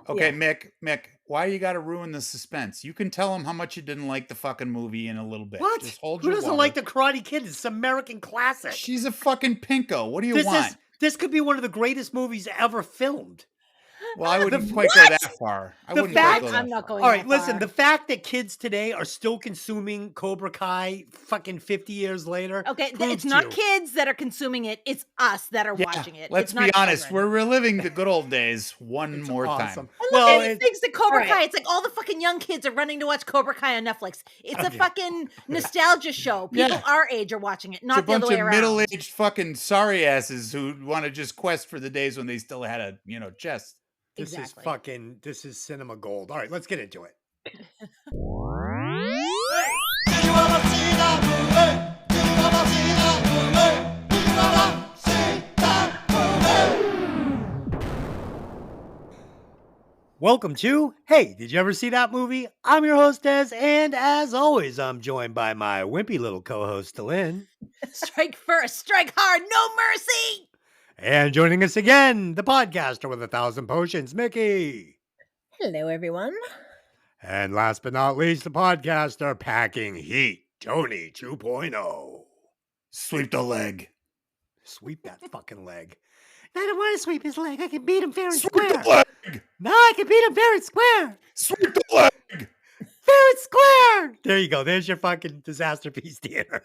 Okay, Yeah. Mick, why you got to ruin the suspense? You can tell him how much you didn't like the fucking movie in a little bit. What? Just hold Who your doesn't like water. the Karate Kid? It's an American classic. She's a fucking pinko. What do you This want? is this could be one of the greatest movies ever filmed. Well, I The wouldn't quite go what? that far. I The wouldn't quite fact go I'm that not far. going All that right, listen, far. the fact that kids today are still consuming Cobra Kai fucking 50 years later. Okay, proves it's to not you. kids that are consuming it. It's us that are Yeah, watching it. let's It's be not honest. children. We're reliving the good old days one It's more awesome. time. And look Well, at these things to Cobra All right. Kai. It's like all the fucking young kids are running to watch Cobra Kai on Netflix. It's a Okay. fucking nostalgia show. People Yeah. our age are watching it, It's a not the other bunch way of around. middle-aged fucking sorry asses who want to just quest for the days when they still had a, chest. Exactly. This is cinema gold. All right, let's get into it. Welcome to Hey, did you ever see that movie? I'm your host, Des, and as always, I'm joined by my wimpy little co-host, Lynn. Strike first, strike hard, no mercy. And joining us again, the podcaster with 1,000 potions, Mickey. Hello, everyone. And last but not least, the podcaster packing heat, Tony 2.0. Sweep the leg. Sweep that fucking leg. I don't want to sweep his leg. I can beat him fair and Sweep square. the leg. No, I can beat him fair and square. Sweep the leg. Fair and square. There you go. There's your fucking disaster piece theater.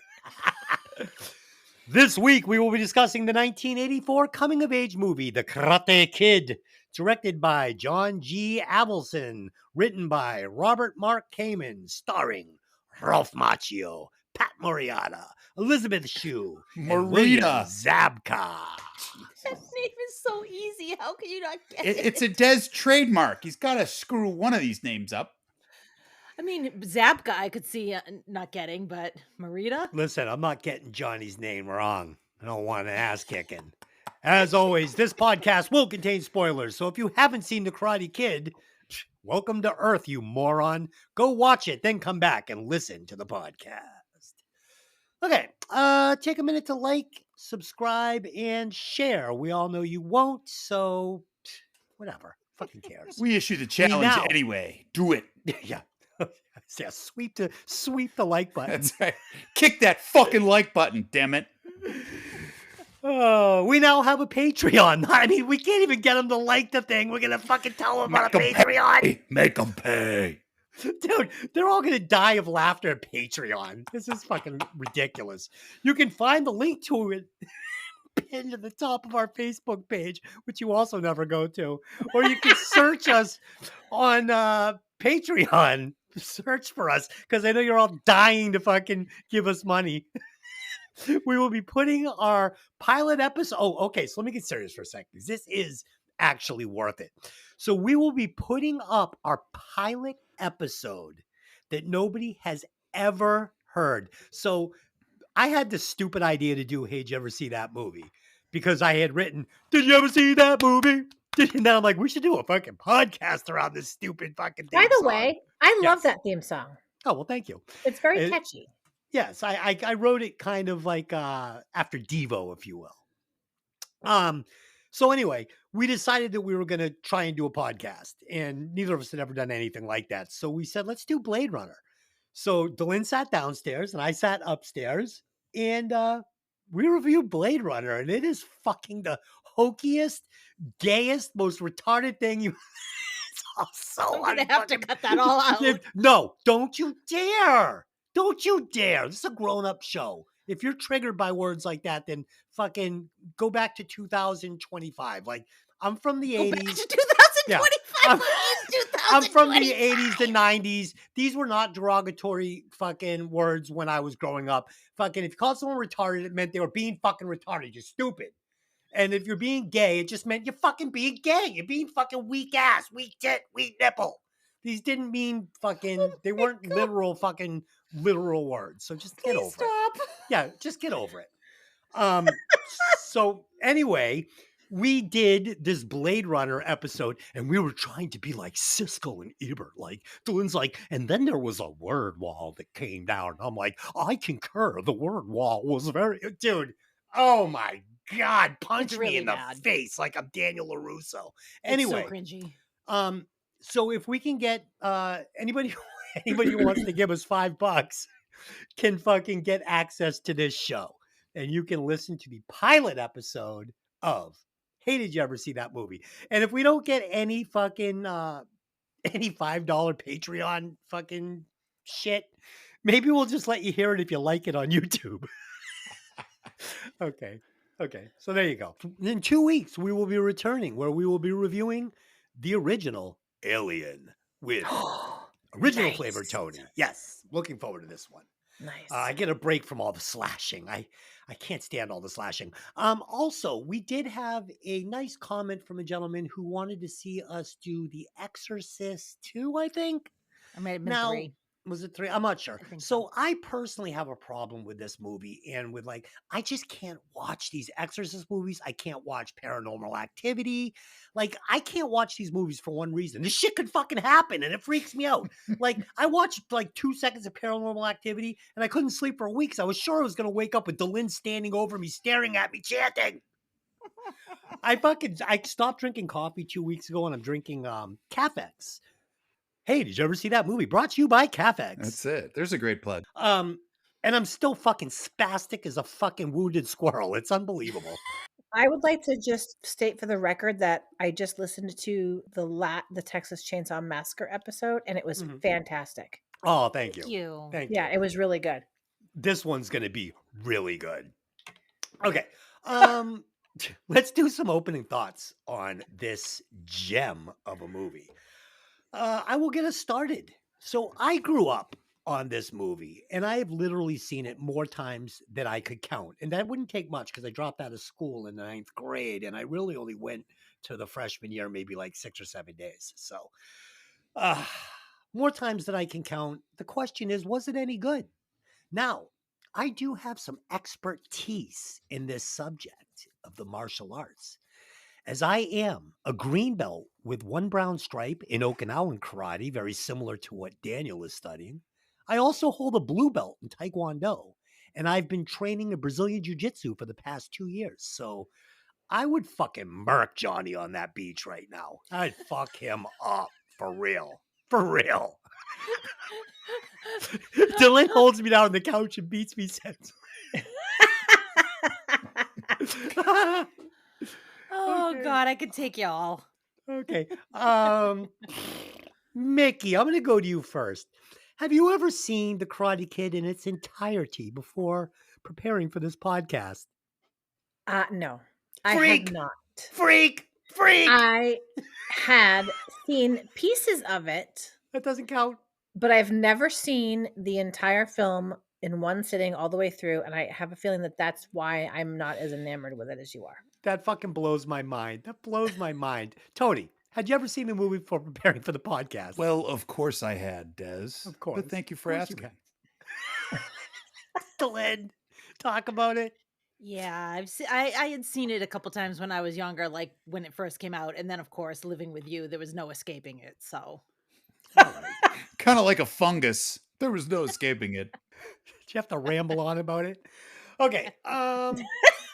This week, we will be discussing the 1984 coming-of-age movie, The Karate Kid, directed by John G. Avildsen, written by Robert Mark Kamen, starring Ralph Macchio, Pat Morita, Elizabeth Shue, and William Morita. Zabka. That name is so easy. How can you not get it? It's a Des trademark. He's got to screw one of these names up. I mean, Zabka I could see not getting, but Marita? Listen, I'm not getting Johnny's name wrong. I don't want an ass kicking. As always, this podcast will contain spoilers, so if you haven't seen The Karate Kid, welcome to Earth, you moron. Go watch it, then come back and listen to the podcast. Okay, take a minute to like, subscribe, and share. We all know you won't, so whatever. Fucking cares. We issue the challenge now- anyway. Do it. Yeah. Yeah, sweep the like button. That's right. Kick that fucking like button, damn it. Oh, we now have a Patreon. I mean, we can't even get them to like the thing. We're gonna fucking tell them about a Patreon. Make them pay. Dude, they're all gonna die of laughter at Patreon. This is fucking ridiculous. You can find the link to it pinned to the top of our Facebook page, which you also never go to. Or you can search us on Patreon. Search for us, because I know you're all dying to fucking give us money. We will be putting our pilot episode. Oh, okay. So let me get serious for a second, because this is actually worth it. So we will be putting up our pilot episode that nobody has ever heard. So I had this stupid idea to do, hey, did you ever see that movie? Because I had written, did you ever see that movie? And then I'm like, we should do a fucking podcast around this stupid fucking theme By the song. way, I love Yes. that theme song. Oh, well, thank you. It's very It- catchy. Yes, I wrote it kind of like after Devo, if you will. So anyway, we decided that we were going to try and do a podcast, and neither of us had ever done anything like that. So we said, let's do Blade Runner. So Delyn sat downstairs and I sat upstairs, and we reviewed Blade Runner, and it is fucking the hokiest, gayest, most retarded thing you. It's all so I'm gonna have to cut that all out. No, don't you dare. Don't you dare. This is a grown-up show. If you're triggered by words like that, then fucking go back to 2025. Like, I'm from the 80s. Back to 2025. I'm- We're in I'm from the 2025. 80s to 90s. These were not derogatory fucking words when I was growing up. Fucking, if you called someone retarded, it meant they were being fucking retarded. You're stupid. And if you're being gay, it just meant you're fucking being gay. You're being fucking weak ass, weak tit, weak nipple. These didn't mean fucking, they weren't literal words. So just get over it. Yeah, just get over it. So anyway, we did this Blade Runner episode, and we were trying to be like Siskel and Ebert. Like, Dylan's like, and then there was a word wall that came down. I'm like, I concur. The word wall was very, dude. Oh my God, punch It's really me in the bad. face like I'm Daniel Larusso. It's Anyway, so cringy. So if we can get anybody anybody who wants to give us $5 can fucking get access to this show. And you can listen to the pilot episode of Hey, did you ever see that movie? And if we don't get any fucking any $5 Patreon fucking shit, maybe we'll just let you hear it if you like it on YouTube. Okay. Okay. So there you go. In 2 weeks, we will be returning where we will be reviewing the original Alien with original flavor Nice. Tony. Yes. Looking forward to this one. Nice. I get a break from all the slashing. I can't stand all the slashing. Also, we did have a nice comment from a gentleman who wanted to see us do The Exorcist 2, I think. I might have been Now, 3. was it 3? I'm not sure. I think So I personally have a problem with this movie and with like, I just can't watch these Exorcist movies. I can't watch Paranormal Activity. Like, I can't watch these movies for one reason. This shit could fucking happen and it freaks me out. Like, I watched like 2 seconds of Paranormal Activity and I couldn't sleep for weeks. I was sure I was going to wake up with Delin standing over me, staring at me, chanting. I stopped drinking coffee 2 weeks ago and I'm drinking Cafex. Hey, did you ever see that movie? Brought to you by Cafex. That's it. There's a great plug. And I'm still fucking spastic as a fucking wounded squirrel. It's unbelievable. I would like to just state for the record that I just listened to the Texas Chainsaw Massacre episode, and it was fantastic. Oh, thank you. Thank you. Thank Yeah, you. it was really good. This one's going to be really good. Okay. Let's do some opening thoughts on this gem of a movie. I will get us started. So I grew up on this movie, and I have literally seen it more times than I could count. And that wouldn't take much because I dropped out of school in the 9th grade, and I really only went to the freshman year maybe like 6 or 7 days. So more times than I can count. The question is, was it any good? Now, I do have some expertise in this subject of the martial arts, as I am a green belt with 1 brown stripe in Okinawan karate, very similar to what Daniel is studying. I also hold a blue belt in Taekwondo, and I've been training in Brazilian Jiu-Jitsu for the past 2 years. So I would fucking murk Johnny on that beach right now. I'd fuck him up for real. For real. Dylan holds me down on the couch and beats me senseless. Oh Okay. God, I could take y'all. Okay. Mickey, I'm going to go to you first. Have you ever seen The Karate Kid in its entirety before preparing for this podcast? No, I Freak! had not. Freak! I had seen pieces of it, That doesn't count. but I've never seen the entire film in one sitting all the way through, and I have a feeling that that's why I'm not as enamored with it as you are. That fucking blows my mind. That blows my mind. Tony, had you ever seen the movie before preparing for the podcast? Well, of course I had, Des. Of course. But thank you for Of course you asking. Dylan, talk about it. Yeah, I had seen it a couple times when I was younger, like when it first came out, and then of course living with you, there was no escaping it. So Kind of like a fungus. There was no escaping it. Did you have to ramble on about it? Okay.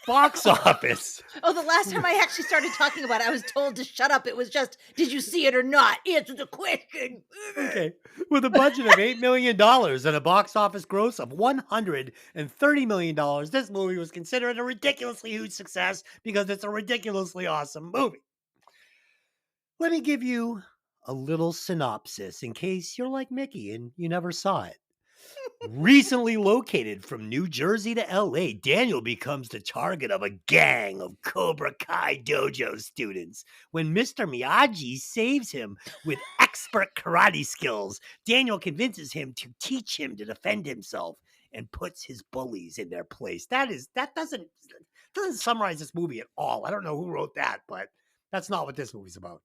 Box office. Oh, the last time I actually started talking about it, I was told to shut up. It was just, did you see it or not? Answer the question. Okay. With a budget of $8 million and a box office gross of $130 million, this movie was considered a ridiculously huge success because it's a ridiculously awesome movie. Let me give you a little synopsis in case you're like Mickey and you never saw it. Recently located from New Jersey to LA, Daniel becomes the target of a gang of Cobra Kai dojo students. When Mr. Miyagi saves him with expert karate skills, Daniel convinces him to teach him to defend himself and puts his bullies in their place. That doesn't summarize this movie at all. I don't know who wrote that, but that's not what this movie's about.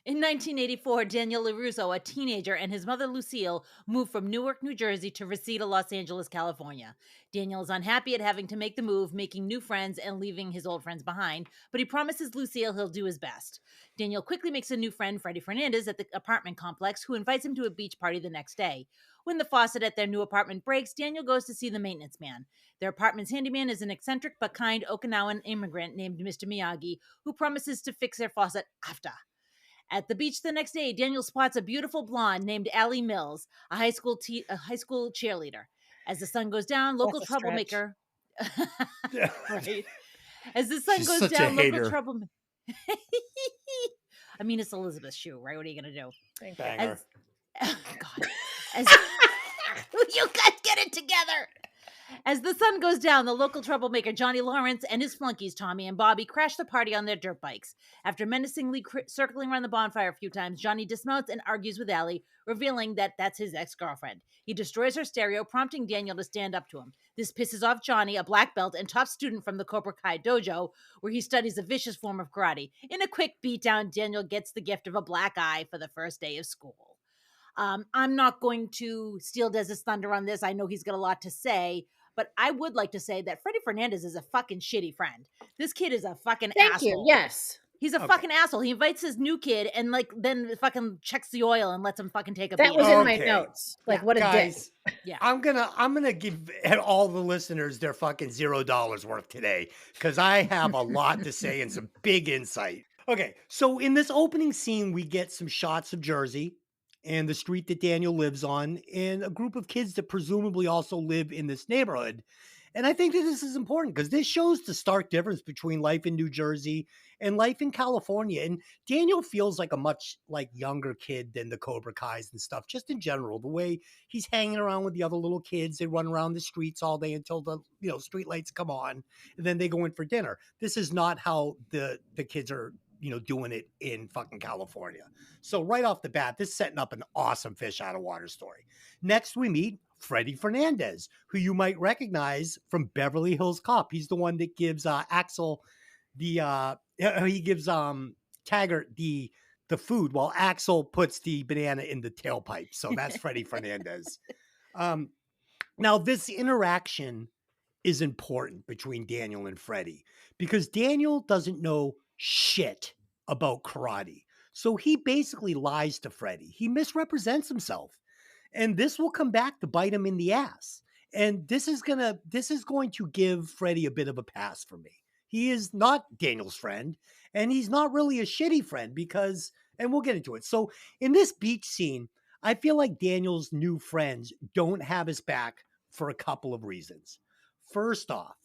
In 1984, Daniel Larusso, a teenager, and his mother Lucille moved from Newark, New Jersey to Reseda, Los Angeles, California. Daniel is unhappy at having to make the move, making new friends and leaving his old friends behind, but he promises Lucille he'll do his best. Daniel quickly makes a new friend, Freddie Fernandez, at the apartment complex, who invites him to a beach party the next day. When the faucet at their new apartment breaks, Daniel goes to see the maintenance man. Their apartment's handyman is an eccentric but kind Okinawan immigrant named Mr. Miyagi, who promises to fix their faucet after. At the beach the next day, Daniel spots a beautiful blonde named Allie Mills, a high school cheerleader. As the sun goes down, local That's a stretch. troublemaker. Right. As the sun She's goes such a down, local hater. troublemaker. I mean, it's Elizabeth's shoe, right? What are you gonna do? Thank you. Banger. As God, as you guys get it together. As the sun goes down, the local troublemaker Johnny Lawrence and his flunkies Tommy and Bobby crash the party on their dirt bikes. After menacingly circling around the bonfire a few times, Johnny dismounts and argues with Allie, revealing that that's his ex-girlfriend. He destroys her stereo, prompting Daniel to stand up to him. This pisses off Johnny, a black belt and top student from the Cobra Kai dojo, where he studies a vicious form of karate. In a quick beatdown, Daniel gets the gift of a black eye for the first day of school. I'm not going to steal Dez's thunder on this. I know he's got a lot to say, but I would like to say that Freddie Fernandez is a fucking shitty friend. This kid is a fucking Thank asshole. you. Yes. He's a Okay. fucking asshole. He invites his new kid and then fucking checks the oil and lets him fucking take a That beat. was in my Okay. notes. Like, Yeah. what a dick. Guys, Yeah. I'm gonna give all the listeners their fucking $0 worth today because I have a lot to say and some big insight. Okay, so in this opening scene, we get some shots of Jersey and the street that Daniel lives on, and a group of kids that presumably also live in this neighborhood. And I think that this is important because this shows the stark difference between life in New Jersey and life in California. And Daniel feels like a much younger kid than the Cobra Kais and stuff, just in general. The way he's hanging around with the other little kids, they run around the streets all day until the street lights come on, and then they go in for dinner. This is not how the kids are doing it in fucking California. So right off the bat, this is setting up an awesome fish out of water story. Next, we meet Freddie Fernandez, who you might recognize from Beverly Hills Cop. He's the one that gives Axel he gives Taggart the food while Axel puts the banana in the tailpipe. So that's Freddie Fernandez. Now this interaction is important between Daniel and Freddie because Daniel doesn't know shit about karate. So he basically lies to Freddie. He misrepresents himself. And this will come back to bite him in the ass. And this is going to give Freddie a bit of a pass for me. He is not Daniel's friend, and he's not really a shitty friend because, and we'll get into it. So in this beach scene, I feel like Daniel's new friends don't have his back for a couple of reasons. First off,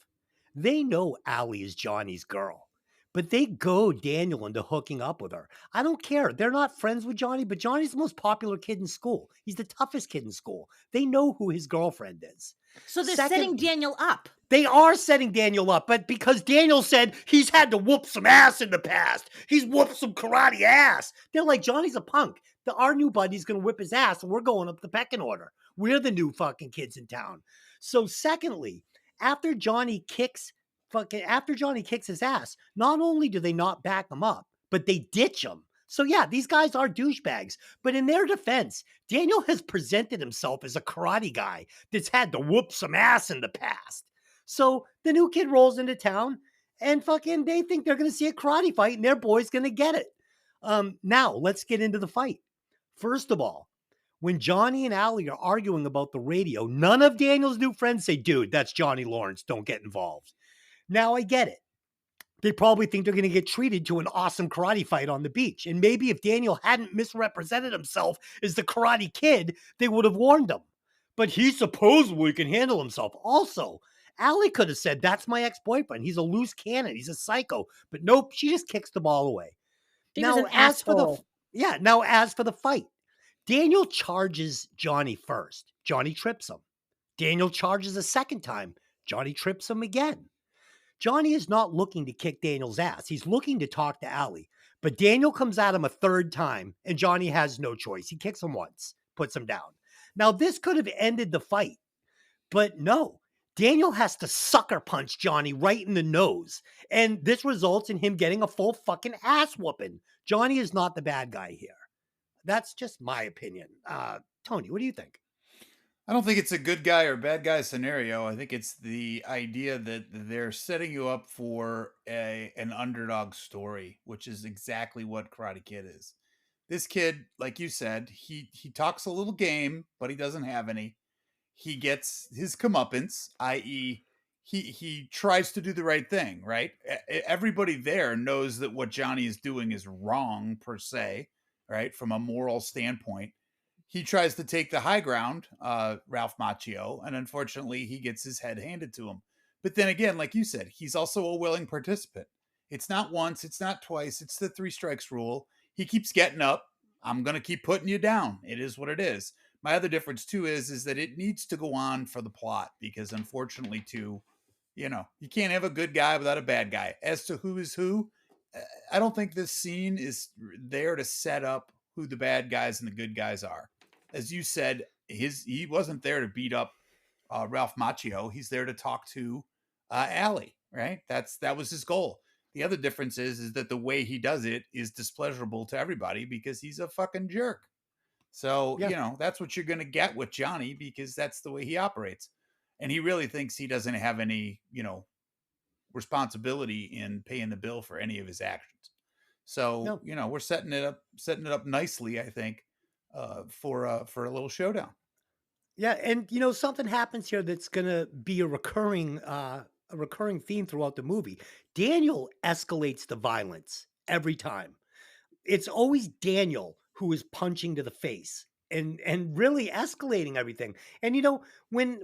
they know Allie is Johnny's girl, but they goad Daniel into hooking up with her. I don't care. They're not friends with Johnny, but Johnny's the most popular kid in school. He's the toughest kid in school. They know who his girlfriend is. So they're setting Daniel up. They are setting Daniel up, but because Daniel said he's had to whoop some ass in the past. He's whooped some karate ass. They're like, Johnny's a punk. Our new buddy's going to whip his ass, and we're going up the pecking order. We're the new fucking kids in town. So secondly, after Johnny kicks his ass, not only do they not back him up, but they ditch him. So yeah, these guys are douchebags. But in their defense, Daniel has presented himself as a karate guy that's had to whoop some ass in the past. So the new kid rolls into town and fucking they think they're going to see a karate fight and their boy's going to get it. Now let's get into the fight. First of all, when Johnny and Allie are arguing about the radio, none of Daniel's new friends say, dude, that's Johnny Lawrence. Don't get involved. Now I get it. They probably think they're going to get treated to an awesome karate fight on the beach. And maybe if Daniel hadn't misrepresented himself as the karate kid, they would have warned him. But he supposedly can handle himself. Also, Allie could have said, that's my ex-boyfriend. He's a loose cannon. He's a psycho. But nope, she just kicks the ball away. She was an as asshole. for the fight, Daniel charges Johnny first. Johnny trips him. Daniel charges a second time. Johnny trips him again. Johnny is not looking to kick Daniel's ass. He's looking to talk to Allie. But Daniel comes at him a third time, and Johnny has no choice. He kicks him once, puts him down. Now, this could have ended the fight. But no, Daniel has to sucker punch Johnny right in the nose. And this results in him getting a full fucking ass whooping. Johnny is not the bad guy here. That's just my opinion. Tony, what do you think? I don't think it's a good guy or bad guy scenario. I think it's the idea that they're setting you up for an underdog story, which is exactly what Karate Kid is. This kid, like you said, he talks a little game, but he doesn't have any. He gets his comeuppance, i.e., he tries to do the right thing, right? Everybody there knows that what Johnny is doing is wrong per se, right? From a moral standpoint. He tries to take the high ground, Ralph Macchio, and unfortunately he gets his head handed to him. But then again, like you said, he's also a willing participant. It's not once, it's not twice, it's the 3 strikes rule. He keeps getting up. I'm going to keep putting you down. It is what it is. My other difference too is that it needs to go on for the plot, because unfortunately too, you can't have a good guy without a bad guy. As to who is who, I don't think this scene is there to set up who the bad guys and the good guys are. As you said, he wasn't there to beat up Ralph Macchio. He's there to talk to Allie, right? That was his goal. The other difference is that the way he does it is displeasurable to everybody because he's a fucking jerk. So, that's what you're going to get with Johnny, because that's the way he operates. And he really thinks he doesn't have any, responsibility in paying the bill for any of his actions. So, we're setting it up nicely, I think, for a little showdown. Yeah, and something happens here that's gonna be a recurring theme throughout the movie. Daniel escalates the violence every time. It's always Daniel who is punching to the face and really escalating everything. And when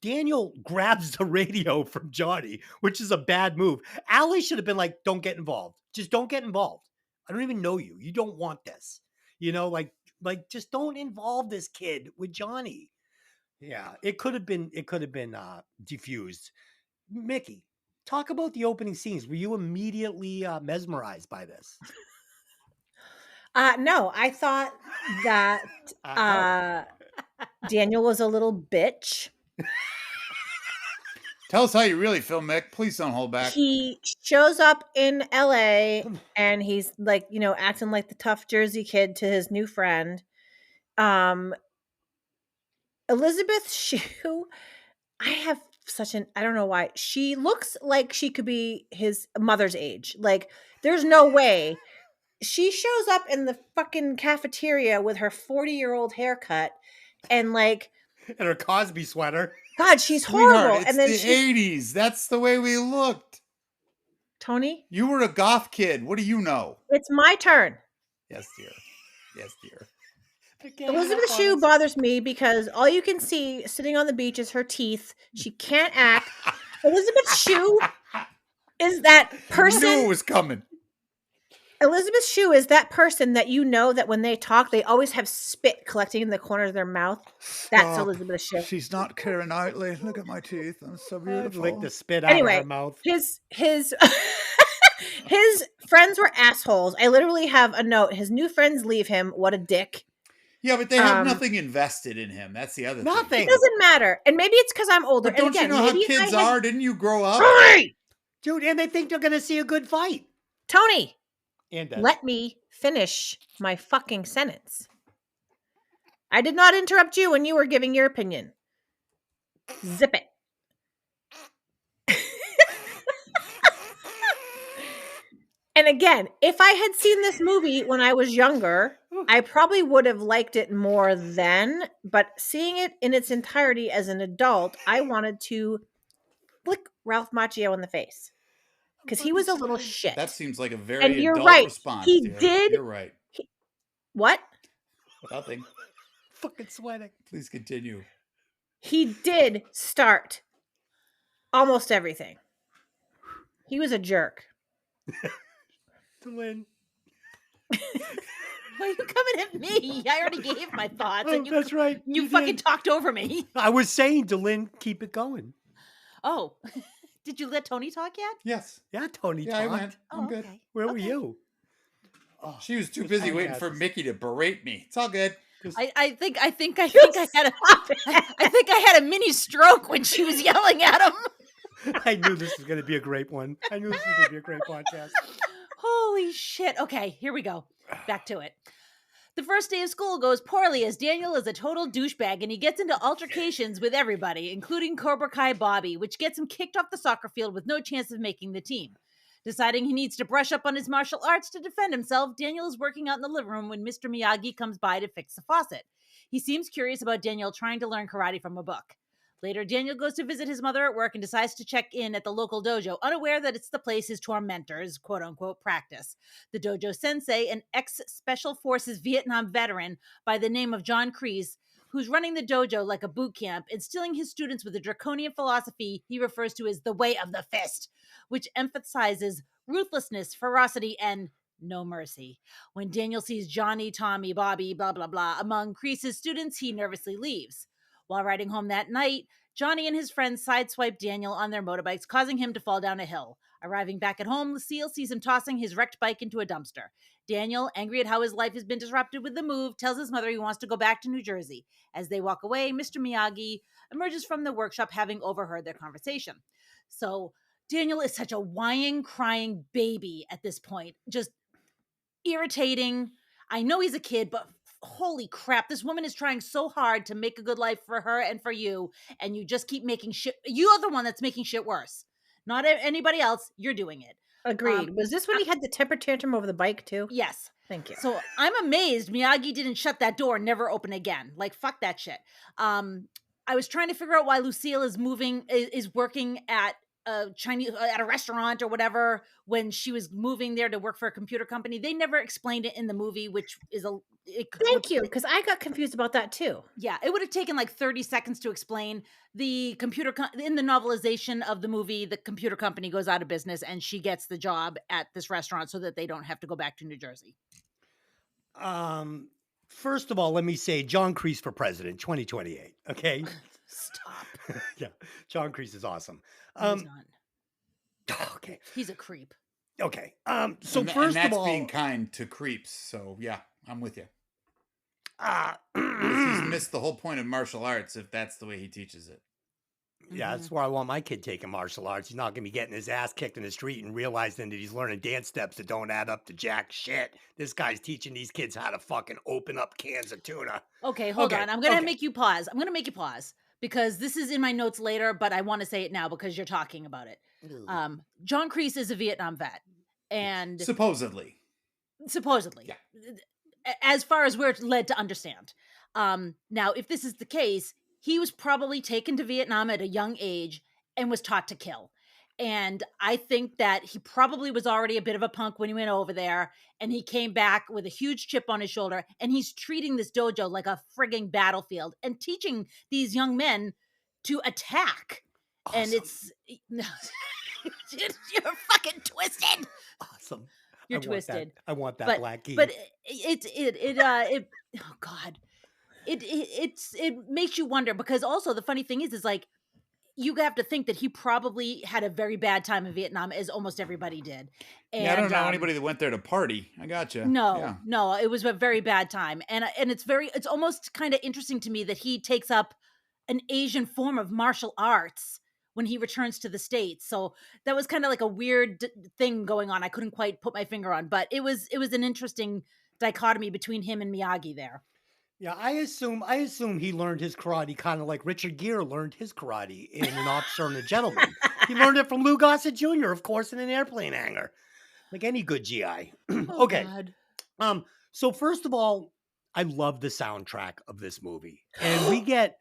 Daniel grabs the radio from Johnny, which is a bad move, Allie should have been like, "Don't get involved. Just don't get involved. I don't even know you. You don't want this. Like just don't involve this kid with Johnny." Yeah, it could have been diffused. Mickey, talk about the opening scenes. Were you immediately mesmerized by this? No, I thought that Daniel was a little bitch. Tell us how you really feel, Mick. Please don't hold back. He shows up in LA and he's like, acting like the tough Jersey kid to his new friend. Elizabeth Shue, I don't know why. She looks like she could be his mother's age. Like, there's no way. She shows up in the fucking cafeteria with her 40-year-old haircut and like and her Cosby sweater. God, she's horrible. It's and then the 80s. That's the way we looked. Tony? You were a goth kid. What do you know? It's my turn. Yes, dear. Yes, dear. Elizabeth Shue bothers me because all you can see sitting on the beach is her teeth. She can't act. Elizabeth Shue is that person. I knew it was coming. Elizabeth Shue is that person that that when they talk, they always have spit collecting in the corner of their mouth. That's Elizabeth Shue. She's not Keira Knightley. Look at my teeth. I'm so beautiful. Lick the spit out of her mouth. His friends were assholes. I literally have a note. His new friends leave him. What a dick. Yeah, but they have nothing invested in him. That's the other thing. Nothing. It doesn't matter. And maybe it's because I'm older. But don't you know how kids are? Didn't you grow up? Dude, and they think they're going to see a good fight. Tony, and let me finish my fucking sentence. I did not interrupt you when you were giving your opinion. Zip it. And again, if I had seen this movie when I was younger, I probably would have liked it more then. But seeing it in its entirety as an adult, I wanted to flick Ralph Macchio in the face. Because he was a little shit. That seems like a very and you're adult right. response. He dear. did. You're right. What? Nothing. Fucking sweating. Please continue. He did start almost everything. He was a jerk. Lynn. Why are you coming at me? I already gave my thoughts. And that's right. You fucking talked over me. I was saying to Lynn, keep it going. Oh. Did you let Tony talk yet? Yes. Yeah, Tony talked. I went. I'm good. Okay. Where were you? Oh, she was too busy waiting for Mickey to berate me. It's all good. I think I had a mini stroke when she was yelling at him. I knew this was going to be a great one. I knew this was going to be a great podcast. Holy shit. Okay, here we go. Back to it. The first day of school goes poorly as Daniel is a total douchebag and he gets into altercations with everybody, including Cobra Kai Bobby, which gets him kicked off the soccer field with no chance of making the team. Deciding he needs to brush up on his martial arts to defend himself, Daniel is working out in the living room when Mr. Miyagi comes by to fix the faucet. He seems curious about Daniel trying to learn karate from a book. Later, Daniel goes to visit his mother at work and decides to check in at the local dojo, unaware that it's the place his tormentors, quote unquote, practice. The dojo sensei, an ex Special Forces Vietnam veteran by the name of John Kreese, who's running the dojo like a boot camp, instilling his students with a draconian philosophy he refers to as the way of the fist, which emphasizes ruthlessness, ferocity, and no mercy. When Daniel sees Johnny, Tommy, Bobby, blah, blah, blah, among Kreese's students, he nervously leaves. While riding home that night, Johnny and his friends sideswipe Daniel on their motorbikes, causing him to fall down a hill. Arriving back at home, Lucille sees him tossing his wrecked bike into a dumpster. Daniel, angry at how his life has been disrupted with the move, tells his mother he wants to go back to New Jersey. As they walk away, Mr. Miyagi emerges from the workshop, having overheard their conversation. So Daniel is such a whining, crying baby at this point. Just irritating. I know he's a kid, but holy crap, this woman is trying so hard to make a good life for her and for you, and you just keep making shit. You're the one that's making shit worse. Not anybody else. You're doing it. Agreed. Was this when he had the temper tantrum over the bike too? Yes. Thank you. So I'm amazed Miyagi didn't shut that door and never open again. Like, fuck that shit. I was trying to figure out why Lucille is working at at a restaurant or whatever when she was moving there to work for a computer company. They never explained it in the movie, which is Thank you, because I got confused about that too. Yeah, it would have taken like 30 seconds to explain. The in the novelization of the movie, the computer company goes out of business and she gets the job at this restaurant so that they don't have to go back to New Jersey. First of all, let me say John Kreese for president, 2028. Okay. Stop. Yeah, John Kreese is awesome. He's not. Okay. He's a creep. Okay. So and first that's of all, being kind to creeps. So yeah, I'm with you. he's He's missed the whole point of martial arts if that's the way he teaches it. Yeah, that's where I want my kid taking martial arts. He's not going to be getting his ass kicked in the street and realizing that he's learning dance steps that don't add up to jack shit. This guy's teaching these kids how to fucking open up cans of tuna. Okay, hold on. I'm going to make you pause. I'm going to make you pause because this is in my notes later, but I want to say it now because you're talking about it. John Kreese is a Vietnam vet. And supposedly. Yeah. As far as we're led to understand. Now, if this is the case, he was probably taken to Vietnam at a young age and was taught to kill. And I think that he probably was already a bit of a punk when he went over there, and he came back with a huge chip on his shoulder, and he's treating this dojo like a frigging battlefield and teaching these young men to attack. Awesome. And it's you're fucking twisted. Awesome. You're twisted. I want that black key. But it oh God. It makes you wonder, because also the funny thing is like you have to think that he probably had a very bad time in Vietnam, as almost everybody did. And yeah, I don't know anybody that went there to party. I gotcha. No, it was a very bad time, and it's almost kind of interesting to me that he takes up an Asian form of martial arts when he returns to the States. So that was kind of like a weird thing going on. I couldn't quite put my finger on, but it was an interesting dichotomy between him and Miyagi there. Yeah, I assume he learned his karate kind of like Richard Gere learned his karate in An Officer and a Gentleman. He learned it from Lou Gossett Jr., of course, in an airplane hangar, like any good GI. Okay. God. So first of all, I love the soundtrack of this movie, and we get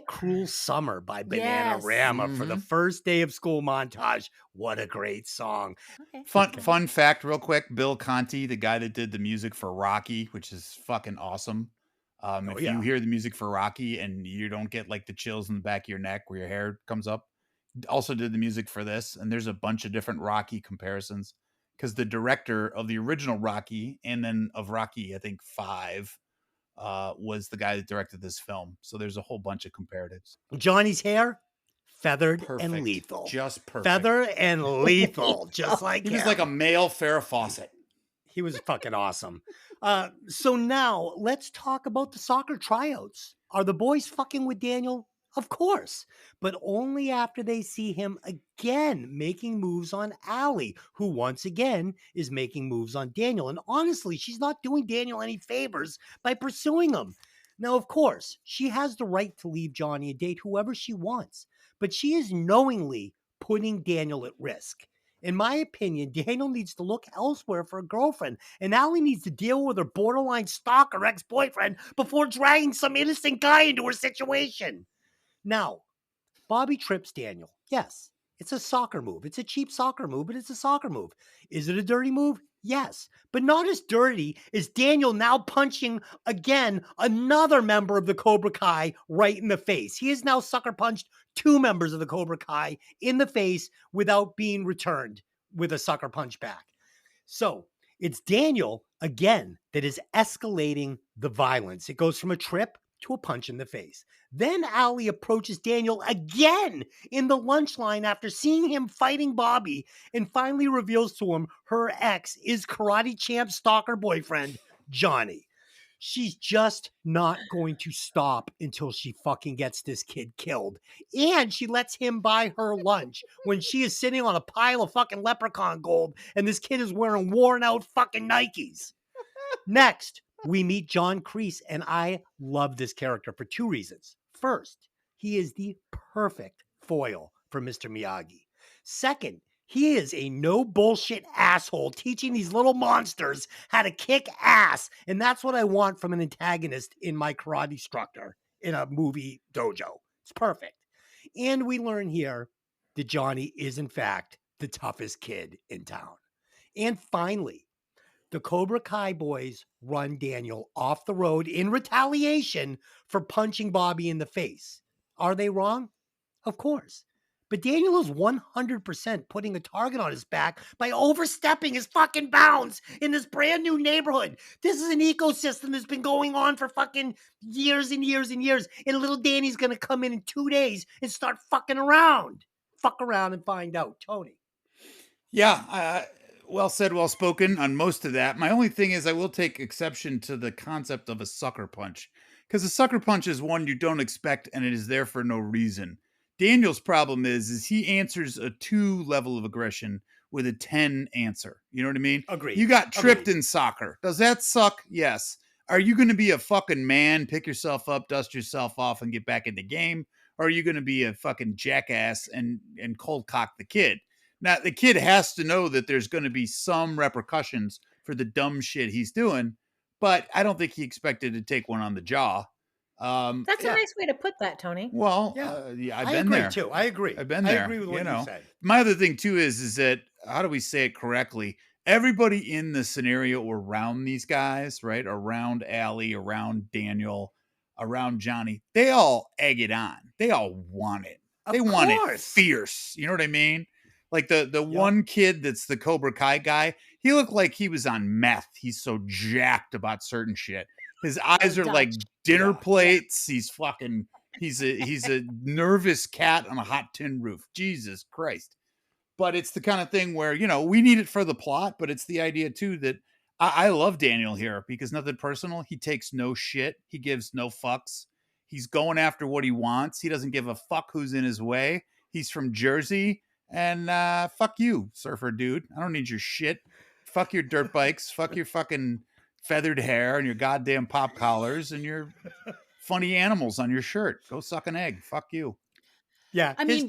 "Cruel Summer" by Bananarama for the first day of school montage. What a great song! Okay. Fun fact, real quick: Bill Conti, the guy that did the music for Rocky, which is fucking awesome. You hear the music for Rocky and you don't get like the chills in the back of your neck where your hair comes up, also did the music for this. And there's a bunch of different Rocky comparisons because the director of the original Rocky and then of Rocky, I think 5, was the guy that directed this film. So there's a whole bunch of comparatives. Johnny's hair, feathered and lethal. Just perfect. Feather and lethal, just like he was like a male Farrah Fawcett. He was fucking awesome. So now let's talk about the soccer tryouts. Are the boys fucking with Daniel? Of course, but only after they see him again making moves on Allie, who once again is making moves on Daniel. And honestly, she's not doing Daniel any favors by pursuing him. Now, of course, she has the right to leave Johnny and date whoever she wants, but she is knowingly putting Daniel at risk. In my opinion, Daniel needs to look elsewhere for a girlfriend, and Allie needs to deal with her borderline stalker ex-boyfriend before dragging some innocent guy into her situation. Now, Bobby trips Daniel. Yes, it's a soccer move. It's a cheap soccer move, but it's a soccer move. Is it a dirty move? Yes, but not as dirty as Daniel now punching again another member of the Cobra Kai right in the face. He has now sucker punched 2 members of the Cobra Kai in the face without being returned with a sucker punch back. So it's Daniel again that is escalating the violence. It goes from a trip to a punch in the face. Then Allie approaches Daniel again in the lunch line after seeing him fighting Bobby and finally reveals to him her ex is karate champ stalker boyfriend, Johnny. She's just not going to stop until she fucking gets this kid killed. And she lets him buy her lunch when she is sitting on a pile of fucking leprechaun gold and this kid is wearing worn out fucking Nikes. Next, we meet John Kreese, and I love this character for 2 reasons. First, he is the perfect foil for Mr. Miyagi. Second, he is a no bullshit asshole teaching these little monsters how to kick ass. And that's what I want from an antagonist in my karate instructor in a movie dojo. It's perfect. And we learn here that Johnny is, in fact, the toughest kid in town. And finally, the Cobra Kai boys run Daniel off the road in retaliation for punching Bobby in the face. Are they wrong? Of course. But Daniel is 100% putting a target on his back by overstepping his fucking bounds in this brand new neighborhood. This is an ecosystem that's been going on for fucking years and years and years. And little Danny's going to come in 2 days and start fucking around. Fuck around and find out. Tony. Yeah, well said, well spoken on most of that. My only thing is I will take exception to the concept of a sucker punch. Because a sucker punch is one you don't expect and it is there for no reason. Daniel's problem is he answers a 2 level of aggression with a 10 answer. You know what I mean? Agreed. You got tripped Agreed. in soccer. Does that suck? Yes. Are you going to be a fucking man, pick yourself up, dust yourself off, and get back in the game? Or are you going to be a fucking jackass and cold cock the kid? Now, the kid has to know that there's going to be some repercussions for the dumb shit he's doing, but I don't think he expected to take one on the jaw. That's a nice way to put that, Tony. Well, Yeah. I've I been agree there too. I agree. I've been there. I agree with what you said. My other thing too is that, how do we say it correctly? Everybody in the scenario around these guys, right? Around Allie, around Daniel, around Johnny, they all egg it on. They all want it. They want it fierce. You know what I mean? Like the one kid that's the Cobra Kai guy, he looked like he was on meth. He's so jacked about certain shit. His eyes are like dinner plates. He's fucking, he's a nervous cat on a hot tin roof. Jesus Christ. But it's the kind of thing where, you know, we need it for the plot, but it's the idea too that I love Daniel here because nothing personal. He takes no shit. He gives no fucks. He's going after what he wants. He doesn't give a fuck who's in his way. He's from Jersey. And fuck you, surfer dude. I don't need your shit. Fuck your dirt bikes. Fuck your fucking feathered hair and your goddamn pop collars and your funny animals on your shirt. Go suck an egg. Fuck you. Yeah. I mean,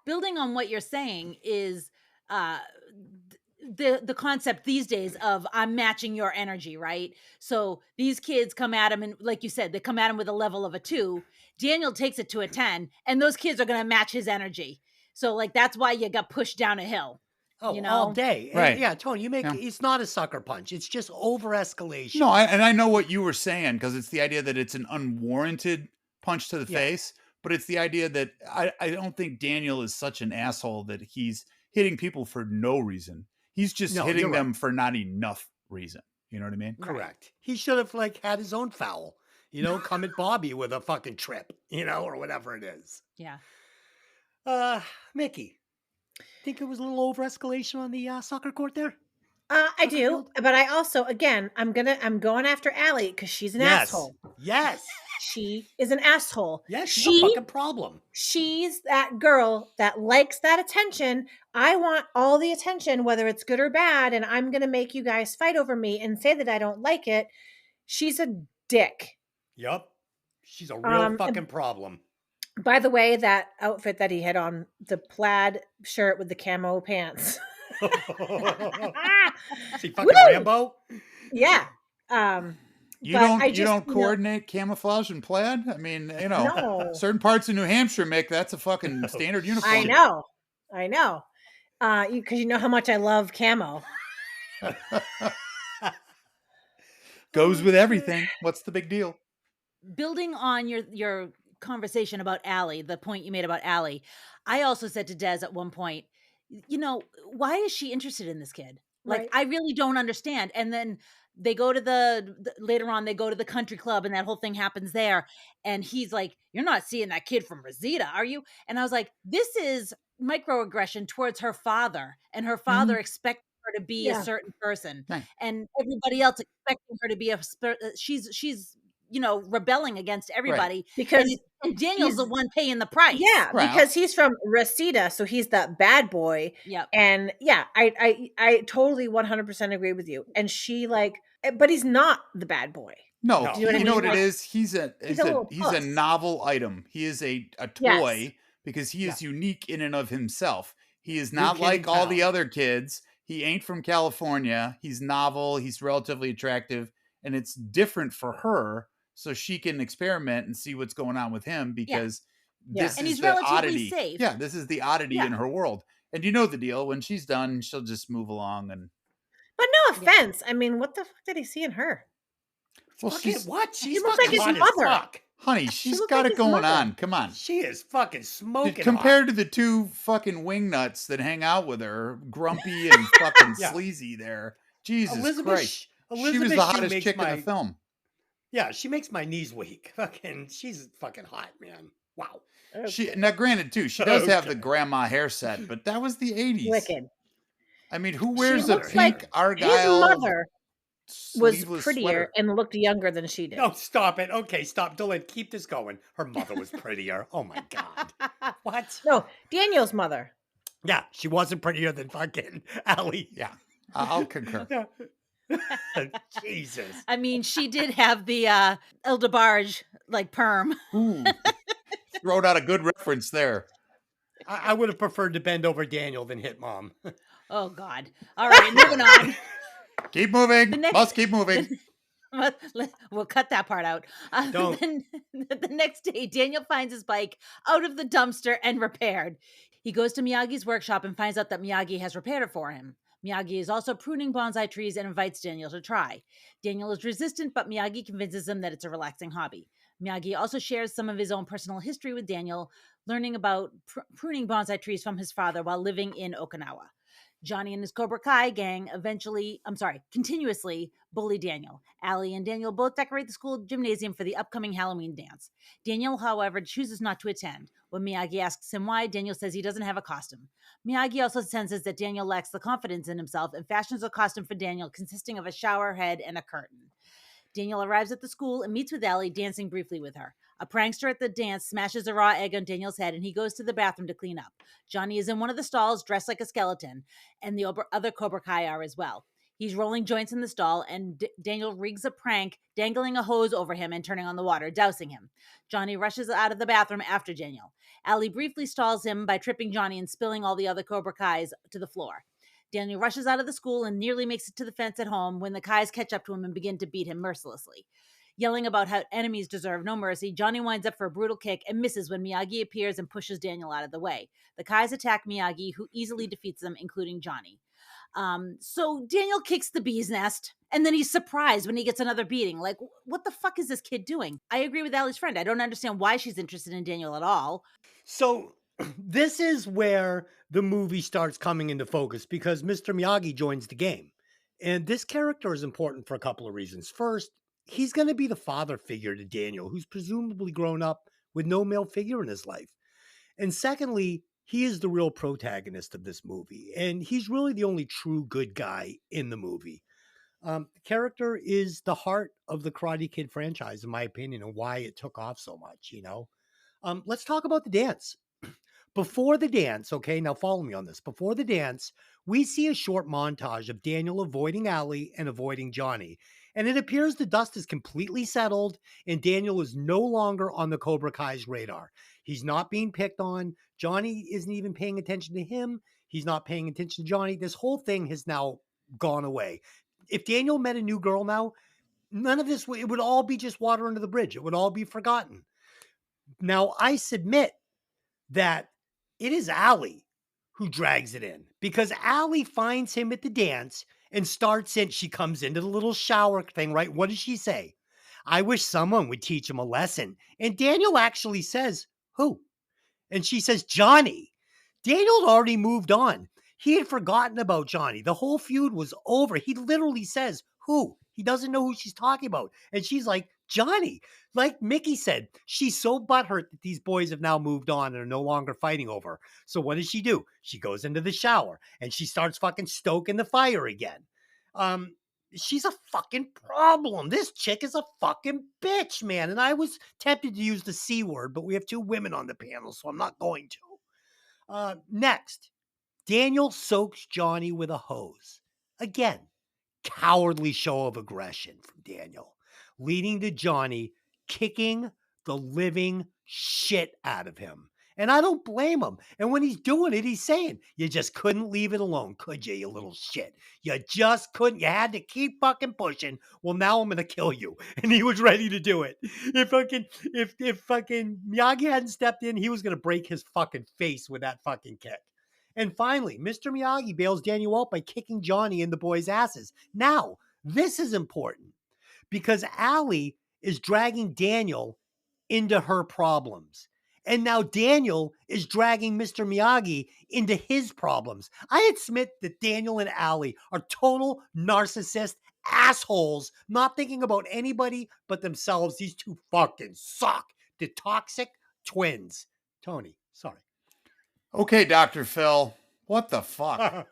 building on what you're saying is the concept these days of I'm matching your energy, right? So these kids come at him, and like you said, they come at him with a level of a 2. Daniel takes it to a 10, and those kids are going to match his energy. So, like, that's why you got pushed down a hill. Oh, you know? all day. Right. And yeah, Tony, it's not a sucker punch. It's just over escalation. No, I know what you were saying because it's the idea that it's an unwarranted punch to the face, but it's the idea that I don't think Daniel is such an asshole that he's hitting people for no reason. He's just hitting them for not enough reason. You know what I mean? Correct. He should have had his own foul, come at Bobby with a fucking trip, or whatever it is. Yeah. Mikki, think it was a little over escalation on the soccer court there? I do, but I also, again, I'm going after Allie because she's an asshole. Yes. She is an asshole. Yes, she's a fucking problem. She's that girl that likes that attention. I want all the attention, whether it's good or bad, and I'm going to make you guys fight over me and say that I don't like it. She's a dick. Yup. She's a real fucking problem. By the way, that outfit that he had on, the plaid shirt with the camo pants. Is he fucking Rambo? Yeah. but I you just, don't coordinate camouflage and plaid? I mean, no, certain parts of New Hampshire make that's a fucking standard I uniform. know, I know. Because you know how much I love camo. Goes with everything. What's the big deal? Building on your conversation about Allie, the point you made about Allie, I also said to Des at one point, why is she interested in this kid? Like, Right. I really don't understand. And then they go to later on, they go to the country club and that whole thing happens there. And he's like, "You're not seeing that kid from Rosita, are you?" And I was like, this is microaggression towards her father, and her father expecting her to be a Yeah. certain person, Right. and everybody else expecting her to be she's rebelling against everybody. Because And Daniel's he's the one paying the price. Yeah, Well- because he's from Reseda, so he's that bad boy. Yep. And yeah, I totally 100% agree with you. And she but he's not the bad boy. No, No. Do you know what I you know mean? what it Like, is? He's a little he's a puss. novel item. He is a toy because he is unique in and of himself. He is not kid like in all the town. other kids. He ain't from California. He's novel. He's relatively attractive, and it's different for her, so she can experiment and see what's going on with him because Yeah. this And is he's the relatively oddity. safe. Yeah, this is the oddity in her world. And you know the deal. When she's done, she'll just move along and. But no offense. I mean, what the fuck did he see in her? Well, Fucking she's what? She's looks like fucking his hot as mother. fuck. honey. She's looks got like it his going mother. on. Come on. She is fucking smoking Compared to the two fucking wingnuts that hang out with her, grumpy and fucking Yeah. sleazy there. Jesus Elizabeth, Christ. Elizabeth She was the Shue hottest makes chick in my the film. Yeah, she makes my knees weak. Fucking, she's fucking hot, man. Wow. Now granted too, she does have the Okay. grandma hair set, but that was the 80s. Wicked. I mean, who She wears a looks pink like his argyle mother was sleeveless prettier sweater? and looked younger than she did. No, stop it. Okay, stop. Dylan, keep this going. Her mother was prettier. Oh my God. What? No, Daniel's mother. Yeah, she wasn't prettier than fucking Allie. Yeah, I'll concur. Jesus. I mean, she did have the El DeBarge like perm. Ooh, throwing out a good reference there. I would have preferred to bend over Daniel than hit mom. Oh God. All right, moving on. Keep moving. The next- Must keep moving. We'll cut that part out. Don't. The next day, Daniel finds his bike out of the dumpster and repaired. He goes to Miyagi's workshop and finds out that Miyagi has repaired it for him. Miyagi is also pruning bonsai trees and invites Daniel to try. Daniel is resistant, but Miyagi convinces him that it's a relaxing hobby. Miyagi also shares some of his own personal history with Daniel, learning about pruning bonsai trees from his father while living in Okinawa. Johnny and his Cobra Kai gang continuously bully Daniel. Allie and Daniel both decorate the school gymnasium for the upcoming Halloween dance. Daniel, however, chooses not to attend. When Miyagi asks him why, Daniel says he doesn't have a costume. Miyagi also senses that Daniel lacks the confidence in himself and fashions a costume for Daniel consisting of a shower head and a curtain. Daniel arrives at the school and meets with Allie, dancing briefly with her. A prankster at the dance smashes a raw egg on Daniel's head, and he goes to the bathroom to clean up. Johnny is in one of the stalls, dressed like a skeleton, and the other Cobra Kai are as well. He's rolling joints in the stall, and Daniel rigs a prank, dangling a hose over him and turning on the water, dousing him. Johnny rushes out of the bathroom after Daniel. Allie briefly stalls him by tripping Johnny and spilling all the other Cobra Kais to the floor. Daniel rushes out of the school and nearly makes it to the fence at home when the Kais catch up to him and begin to beat him mercilessly. Yelling about how enemies deserve no mercy, Johnny winds up for a brutal kick and misses when Miyagi appears and pushes Daniel out of the way. The Kais attack Miyagi, who easily defeats them, including Johnny. So Daniel kicks the bee's nest, and then he's surprised when he gets another beating. Like, what the fuck is this kid doing? I agree with Allie's friend. I don't understand why she's interested in Daniel at all. So this is where the movie starts coming into focus because Mr. Miyagi joins the game. And this character is important for a couple of reasons. First, he's going to be the father figure to Daniel, who's presumably grown up with no male figure in his life. And secondly, he is the real protagonist of this movie. And he's really the only true good guy in the movie. The character is the heart of the Karate Kid franchise, in my opinion, and why it took off so much, you know? Let's talk about the dance. Before the dance, okay, now follow me on this. Before the dance, we see a short montage of Daniel avoiding Allie and avoiding Johnny. And it appears the dust is completely settled and Daniel is no longer on the Cobra Kai's radar. He's not being picked on. Johnny isn't even paying attention to him. He's not paying attention to Johnny. This whole thing has now gone away. If Daniel met a new girl now, none of this, it would all be just water under the bridge. It would all be forgotten. Now, I submit that it is Allie who drags it in because Allie finds him at the dance and starts in. She comes into the little shower thing, right? What does she say? I wish someone would teach him a lesson. And Daniel actually says, who? And she says, Johnny. Daniel had already moved on. He had forgotten about Johnny. The whole feud was over. He literally says, who? He doesn't know who she's talking about. And she's like, Johnny. Like Mikki said, she's so butthurt that these boys have now moved on and are no longer fighting over her. So what does she do? She goes into the shower and she starts fucking stoking the fire again. She's a fucking problem. This chick is a fucking bitch, man. And I was tempted to use the C word, but we have two women on the panel, so I'm not going to. Next, Daniel soaks Johnny with a hose. Again, cowardly show of aggression from Daniel, leading to Johnny kicking the living shit out of him. And I don't blame him. And when he's doing it, he's saying, you just couldn't leave it alone, could you, you little shit? You just couldn't. You had to keep fucking pushing. Well, now I'm going to kill you. And he was ready to do it. If fucking Miyagi hadn't stepped in, he was going to break his fucking face with that fucking kick. And finally, Mr. Miyagi bails Daniel out by kicking Johnny in the boys' asses. Now, this is important because Allie is dragging Daniel into her problems. And now Daniel is dragging Mr. Miyagi into his problems. I admit that Daniel and Allie are total narcissist assholes, not thinking about anybody but themselves. These two fucking suck. The toxic twins. Tony, sorry. Okay, Dr. Phil. What the fuck?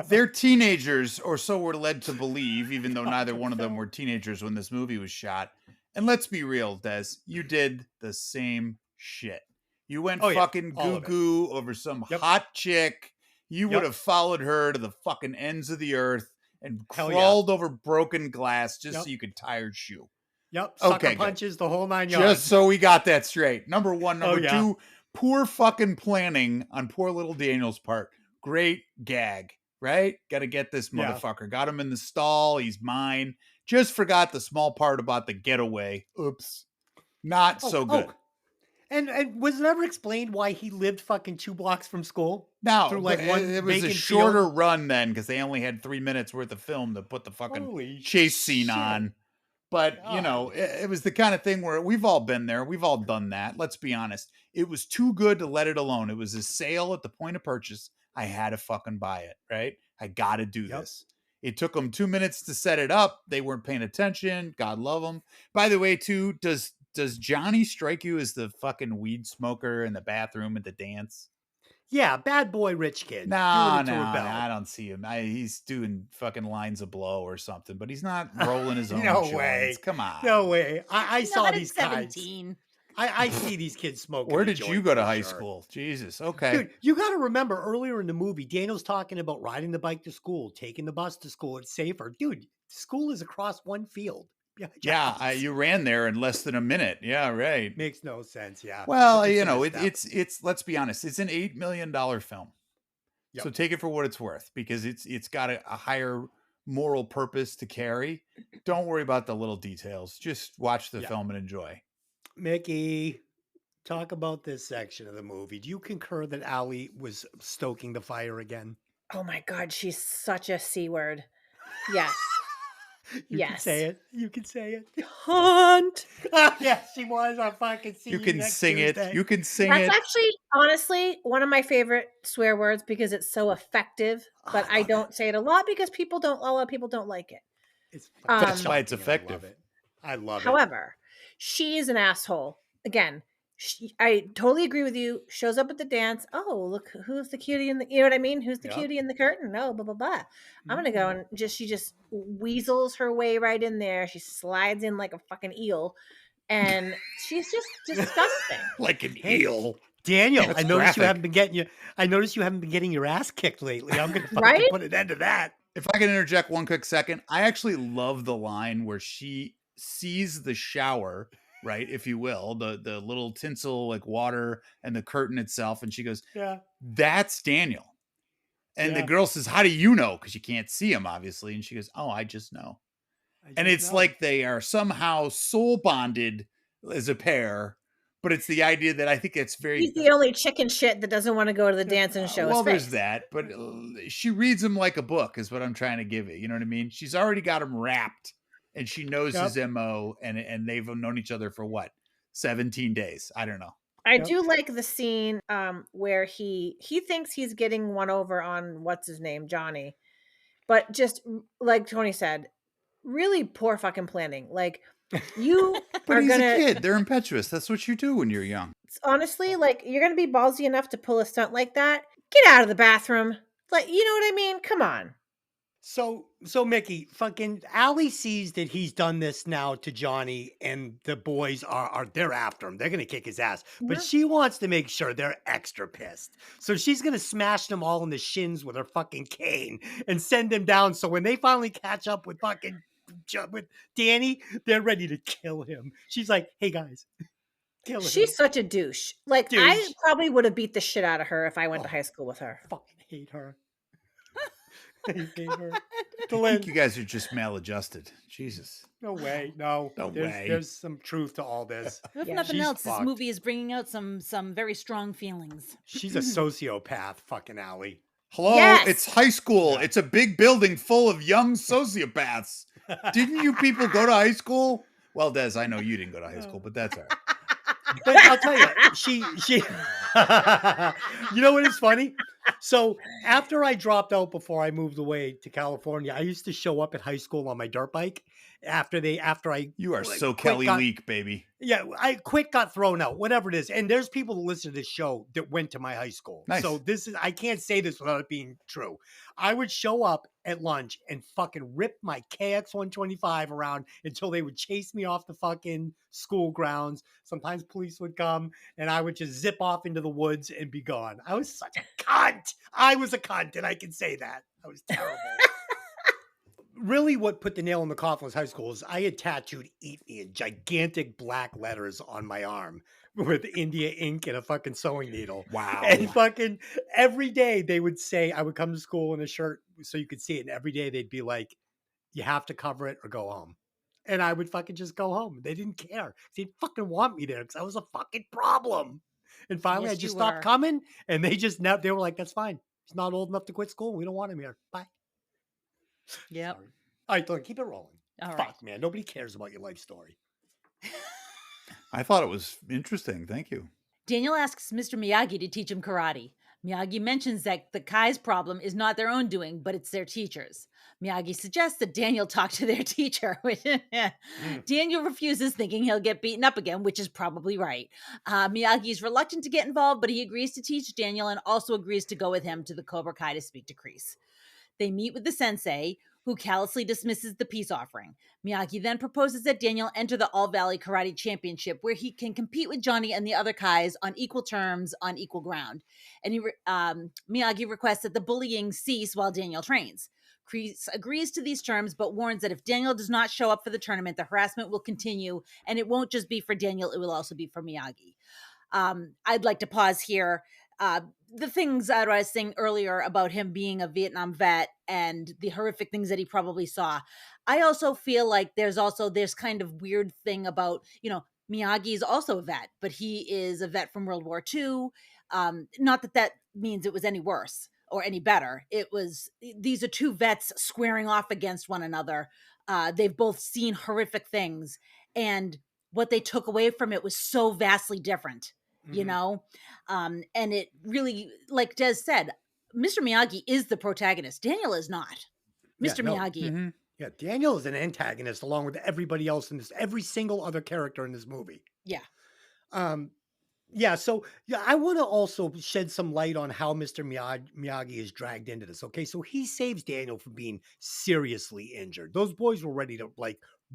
They're teenagers, or so we're led to believe, even though neither one of them were teenagers when this movie was shot. And let's be real, Des, you did the same shit. You went fucking goo-goo over some hot chick. You would have followed her to the fucking ends of the earth and crawled over broken glass just so you could tie her shoe. Yep. Sucker punches, the whole 9 yards. Just so we got that straight. Number one. Number two, poor fucking planning on poor little Daniel's part. Great gag, right? Got to get this motherfucker. Got him in the stall. He's mine. Just forgot the small part about the getaway. Oops. Not so good. And was it ever explained why he lived fucking 2 blocks from school? No, through like it was a shorter run then because they only had 3 minutes worth of film to put the fucking chase scene on. But, you know, it was the kind of thing where we've all been there. We've all done that. Let's be honest. It was too good to let it alone. It was a sale at the point of purchase. I had to fucking buy it, right? I got to do this. It took them 2 minutes to set it up. They weren't paying attention. God love them. By the way, too, does Johnny strike you as the fucking weed smoker in the bathroom at the dance? Yeah, bad boy, rich kid. No, I don't see him. He's doing fucking lines of blow or something, but he's not rolling his own joints. Way. Come on. No way. I saw these 17. guys. I see these kids smoking. Where did you go to high school? Jesus. Okay. Dude, you got to remember earlier in the movie, Daniel's talking about riding the bike to school, taking the bus to school. It's safer. Dude, school is across one field. Yeah, you ran there in less than a minute. Yeah, right. Makes no sense. Yeah. Well, it's let's be honest. It's an $8 million film. Yep. So take it for what it's worth because it's got a higher moral purpose to carry. Don't worry about the little details. Just watch the film and enjoy. Mikki, talk about this section of the movie. Do you concur that Allie was stoking the fire again? Oh my God, she's such a C word. Yes. You can say it. You can say it. Hunt. Yes, she was. I fucking see you can sing Tuesday. it. You can sing That's it. That's actually, honestly, one of my favorite swear words because it's so effective. But I don't say it a lot because a lot of people don't like it. That's why it's effective. I love it. However, she is an asshole. Again, I totally agree with you. Shows up at the dance. Oh, look, who's the cutie in the, you know what I mean? Who's the cutie in the curtain? No, blah, blah, blah. I'm going to go and she just weasels her way right in there. She slides in like a fucking eel and she's just disgusting. Like an eel. Daniel, I noticed you haven't been getting your ass kicked lately. I'm going to put an end to that. If I can interject one quick second, I actually love the line where she sees the shower, right, if you will, the little tinsel like water and the curtain itself, and she goes, that's Daniel. And the girl says, how do you know? Because you can't see him, obviously. And she goes, oh, I just know. And it's like they are somehow soul bonded as a pair, but it's the idea that I think it's very. He's the only chicken shit that doesn't want to go to the dance and show well, his there's face. that, but she reads him like a book, is what I'm trying to give it. You know what I mean? She's already got him wrapped, and she knows his MO, and they've known each other for what, 17 days? I don't know. I do like the scene where he thinks he's getting one over on what's his name, Johnny, but just like Tony said, really poor fucking planning. Like you But are he's gonna a kid. They're impetuous. That's what you do when you're young. honestly, like you're gonna be ballsy enough to pull a stunt like that. Get out of the bathroom. Like, you know what I mean? Come on. So Mickey, fucking Allie sees that he's done this now to Johnny, and the boys are they're after him. They're gonna kick his ass, but she wants to make sure they're extra pissed. So she's gonna smash them all in the shins with her fucking cane and send them down. So when they finally catch up with fucking with Danny, they're ready to kill him. She's like, "Hey guys, kill him." She's such a douche. Like I probably would have beat the shit out of her if I went to high school with her. Fucking hate her. I hate her. I think you guys are just maladjusted. Jesus. No way. No way. There's some truth to all this. If nothing else, this movie is bringing out some very strong feelings. She's a sociopath, fucking Allie. Hello, it's high school. It's a big building full of young sociopaths. Didn't you people go to high school? Well, Des, I know you didn't go to high school, but that's all right. But I'll tell you, she you know what is funny? So after I dropped out before I moved away to California, I used to show up at high school on my dirt bike. You are so Kelly Leak, baby. Yeah, I got thrown out, whatever it is. And there's people that listen to this show that went to my high school. Nice. So I can't say this without it being true. I would show up at lunch and fucking rip my KX 125 around until they would chase me off the fucking school grounds. Sometimes police would come and I would just zip off into the woods and be gone. I was such a cunt. I was a cunt, and I can say that. I was terrible. Really, what put the nail in the coffin was high school is I had tattooed "Eat Me" in gigantic black letters on my arm with India ink and a fucking sewing needle. Wow. And fucking every day they would say, I would come to school in a shirt so you could see it. And every day they'd be like, you have to cover it or go home. And I would fucking just go home. They didn't care. They didn't fucking want me there because I was a fucking problem. And finally I just stopped coming, and they were like, that's fine. He's not old enough to quit school. We don't want him here. Bye. Yep. Sorry. All right, keep it rolling. All Fuck, right. man. Nobody cares about your life story. I thought it was interesting. Thank you. Daniel asks Mr. Miyagi to teach him karate. Miyagi mentions that the Kai's problem is not their own doing, but it's their teacher's. Miyagi suggests that Daniel talk to their teacher. Daniel refuses, thinking he'll get beaten up again, which is probably right. Miyagi is reluctant to get involved, but he agrees to teach Daniel and also agrees to go with him to the Cobra Kai to speak to Kreese. They meet with the sensei, who callously dismisses the peace offering. Miyagi then proposes that Daniel enter the All Valley Karate Championship, where he can compete with Johnny and the other Kais on equal terms, on equal ground. And Miyagi requests that the bullying cease while Daniel trains. Kreese agrees to these terms, but warns that if Daniel does not show up for the tournament, the harassment will continue, and it won't just be for Daniel, it will also be for Miyagi. I'd like to pause here. The things that I was saying earlier about him being a Vietnam vet and the horrific things that he probably saw, I also feel like there's also this kind of weird thing about, Miyagi is also a vet, but he is a vet from World War II. Not that means it was any worse or any better. These are two vets squaring off against one another. They've both seen horrific things, and what they took away from it was so vastly different. And it really, like Des said, Mr. Miyagi is the protagonist. Daniel is not. Mr. Miyagi. Mm-hmm. Yeah, Daniel is an antagonist along with everybody else in this, every single other character in this movie. Yeah. So I want to also shed some light on how Mr. Miyagi is dragged into this. Okay, so he saves Daniel from being seriously injured. Those boys were ready to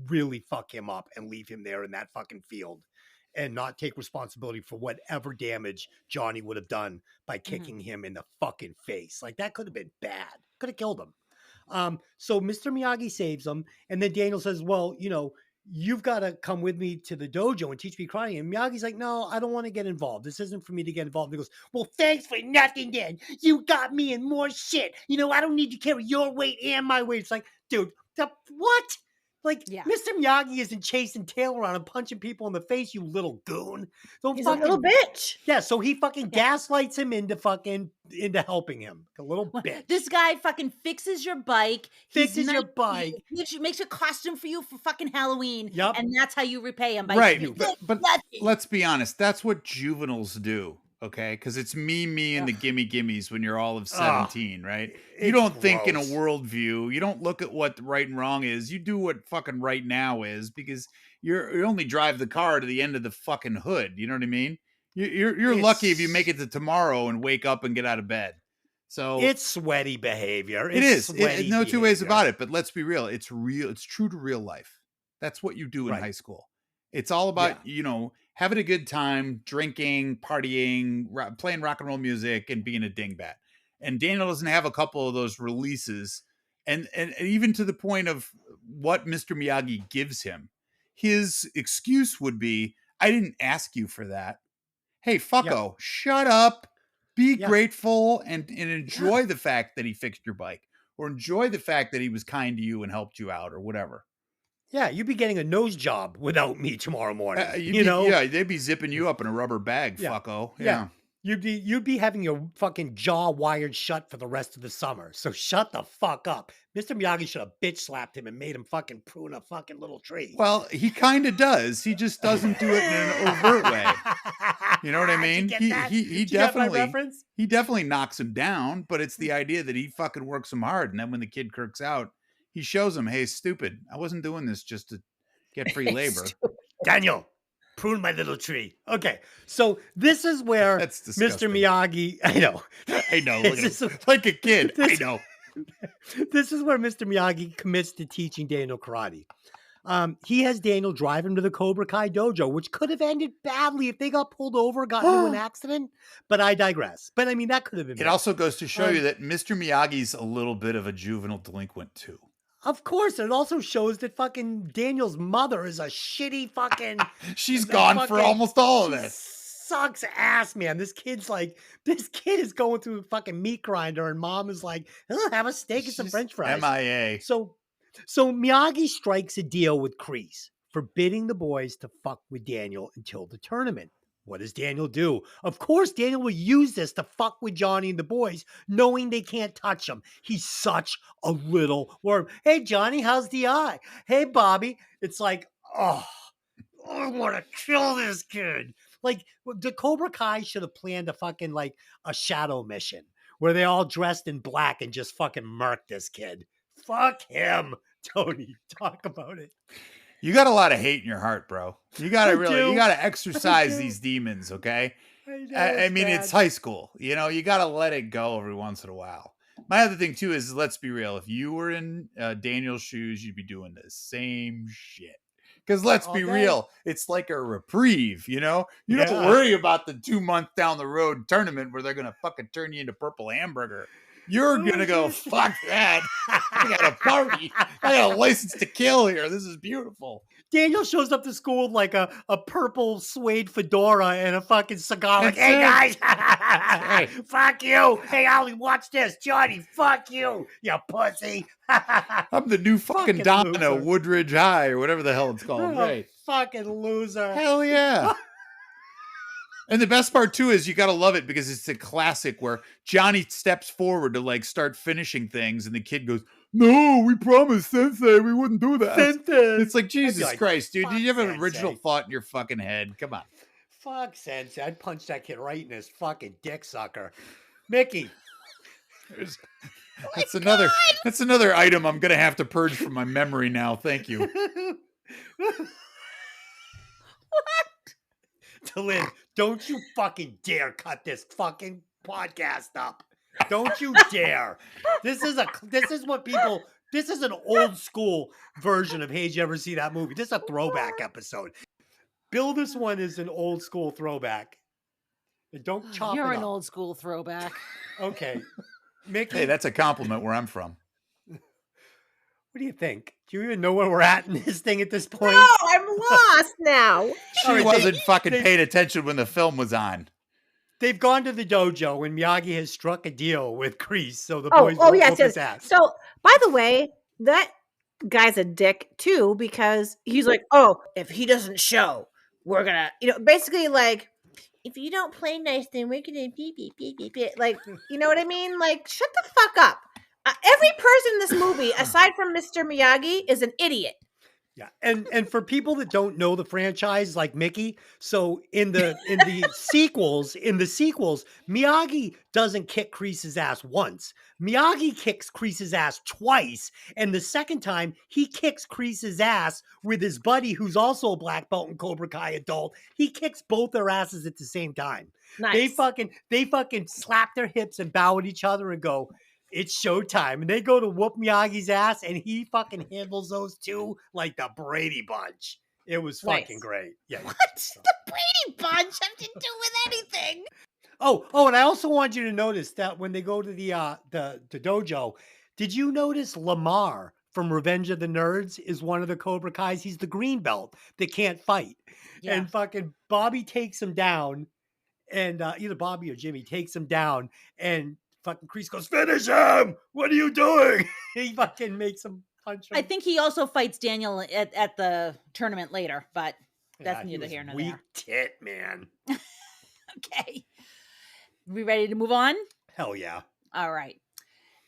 really fuck him up and leave him there in that fucking field and not take responsibility for whatever damage Johnny would have done by kicking him in the fucking face. That could have been bad. Could have killed him. So Mr. Miyagi saves him, and then Daniel says, well, you've got to come with me to the dojo and teach me karate. And Miyagi's like, no, I don't want to get involved. This isn't for me to get involved. He goes, well, thanks for nothing then. You got me in more shit. I don't need to carry your weight and my weight. It's like, dude, what? Like, Yeah. Mr. Miyagi isn't chasing tail around and punching people in the face, you little goon. Don't He's a fucking little bitch. Yeah, so he fucking Yeah. gaslights him into helping him. A little bitch. This guy fucking fixes your bike. Fixes your bike. Makes a costume for you for fucking Halloween. Yup. And that's how you repay him by Right, doing but nothing. let's be honest. That's what juveniles do. Okay, because it's me, and the gimme gimmies when you're all of 17, right? You it's don't think in a gross. worldview. You don't look at what right and wrong is. You do what fucking right now is because you only drive the car to the end of the fucking hood. You know what I mean? You're lucky if you make it to tomorrow and wake up and get out of bed. So It's sweaty behavior. it It's is. sweaty No two ways behavior. about it. But let's be real. It's real. It's true to real life. That's what you do in Right. high school. It's all about, having a good time, drinking, partying, playing rock and roll music, and being a dingbat. And Daniel doesn't have a couple of those releases. And even to the point of what Mr. Miyagi gives him, his excuse would be, I didn't ask you for that. Hey, fucko, shut up. Be grateful and enjoy the fact that he fixed your bike, or enjoy the fact that he was kind to you and helped you out, or whatever. Yeah, you'd be getting a nose job without me tomorrow morning. Yeah, they'd be zipping you up in a rubber bag, fucko. Yeah. You'd be having your fucking jaw wired shut for the rest of the summer. So shut the fuck up. Mr. Miyagi should have bitch slapped him and made him fucking prune a fucking little tree. Well, he kind of does. He just doesn't do it in an overt way. You know what I mean? He definitely knocks him down, but it's the idea that he fucking works him hard, and then when the kid kirks out, he shows him, "Hey, stupid! I wasn't doing this just to get free labor." Daniel, prune my little tree. Okay, so this is where That's Mr. disgusting. Miyagi. I know. Look at him. Like a kid. I know. This is where Mr. Miyagi commits to teaching Daniel karate. He has Daniel drive him to the Cobra Kai dojo, which could have ended badly if they got pulled over, got into an accident. But I digress. But I mean, that could have been. It also goes to show you that Mr. Miyagi's a little bit of a juvenile delinquent too. Of course, it also shows that fucking Daniel's mother is a shitty fucking. She's gone for almost all of this. Sucks ass, man. This kid is going through a fucking meat grinder, and mom is like, have a steak and some French fries. MIA. So Miyagi strikes a deal with Kreese, forbidding the boys to fuck with Daniel until the tournament. What does Daniel do? Of course, Daniel will use this to fuck with Johnny and the boys, knowing they can't touch him. He's such a little worm. Hey, Johnny, how's the eye? Hey, Bobby. It's like, I want to kill this kid. Like, the Cobra Kai should have planned a fucking, like, a shadow mission where they all dressed in black and just fucking murk this kid. Fuck him. Tony, talk about it. You got a lot of hate in your heart, bro. You got to exercise these demons, okay? I mean, it's high school. You got to let it go every once in a while. My other thing, too, is let's be real. If you were in Daniel's shoes, you'd be doing the same shit. Because let's be real, it's like a reprieve, You don't worry about the 2-month down the road tournament where they're going to fucking turn you into purple hamburger. You're going to go, fuck that. I got a party. I got a license to kill here. This is beautiful. Daniel shows up to school with like a purple suede fedora and a fucking cigar. Like, That's hey, guys. Fuck you. Hey, Ollie, watch this. Johnny, fuck you. You pussy. I'm the new fucking Don at Woodridge High or whatever the hell it's called. Right. Fucking loser. Hell yeah. And the best part too is you got to love it because it's a classic where Johnny steps forward to like start finishing things and the kid goes, "No, we promised Sensei we wouldn't do that." Sensei. It's like, Jesus like, Christ, dude. Did you have an Sensei. original thought in your fucking head? Come on. Fuck Sensei. I'd punch that kid right in his fucking dick sucker. Mickey. That's another item I'm gonna have to purge from my memory now. Thank you. Lynn, don't you fucking dare cut this fucking podcast up. Don't you dare. This is an old school version of Hey, did you ever see that movie? This is a throwback episode. Bill, this one is an old school throwback. And don't chop You're it an up. old school throwback. Okay. Mickey, Hey, that's a compliment where I'm from. what do you think? Do you even know where we're at in this thing at this point? No, I'm lost now. She wasn't fucking paying attention when the film was on. They've gone to the dojo and Miyagi has struck a deal with Kreese, so the boys won't whoop his ass. So, by the way, that guy's a dick too, because he's like, oh, if he doesn't show, we're gonna, basically like, if you don't play nice, then we're gonna beep beep beep beep beep. Like, you know what I mean? Like, shut the fuck up. Every person in this movie, aside from Mr. Miyagi, is an idiot. Yeah, and for people that don't know the franchise, like Mickey, so in the sequels, Miyagi doesn't kick Kreese's ass once. Miyagi kicks Kreese's ass twice, and the second time he kicks Kreese's ass with his buddy, who's also a black belt in Cobra Kai adult. He kicks both their asses at the same time. They Nice. fucking slap their hips and bow at each other and go, it's showtime. And they go to whoop Miyagi's ass, and he fucking handles those two like the Brady Bunch. It was fucking Nice. great. Yeah. What? The Brady Bunch have to do with anything? Oh, and I also want you to notice that when they go to the dojo, did you notice Lamar from Revenge of the Nerds is one of the Cobra Kais? He's the green belt that can't fight. Yeah. And fucking Bobby takes him down, and either Bobby or Jimmy takes him down, and fucking Kreese goes, finish him! What are you doing? He fucking makes him punch him. I think he also fights Daniel at the tournament later, but that's Yeah, he neither was here nor weak there. tit, man. Okay. We ready to move on? Hell yeah. All right.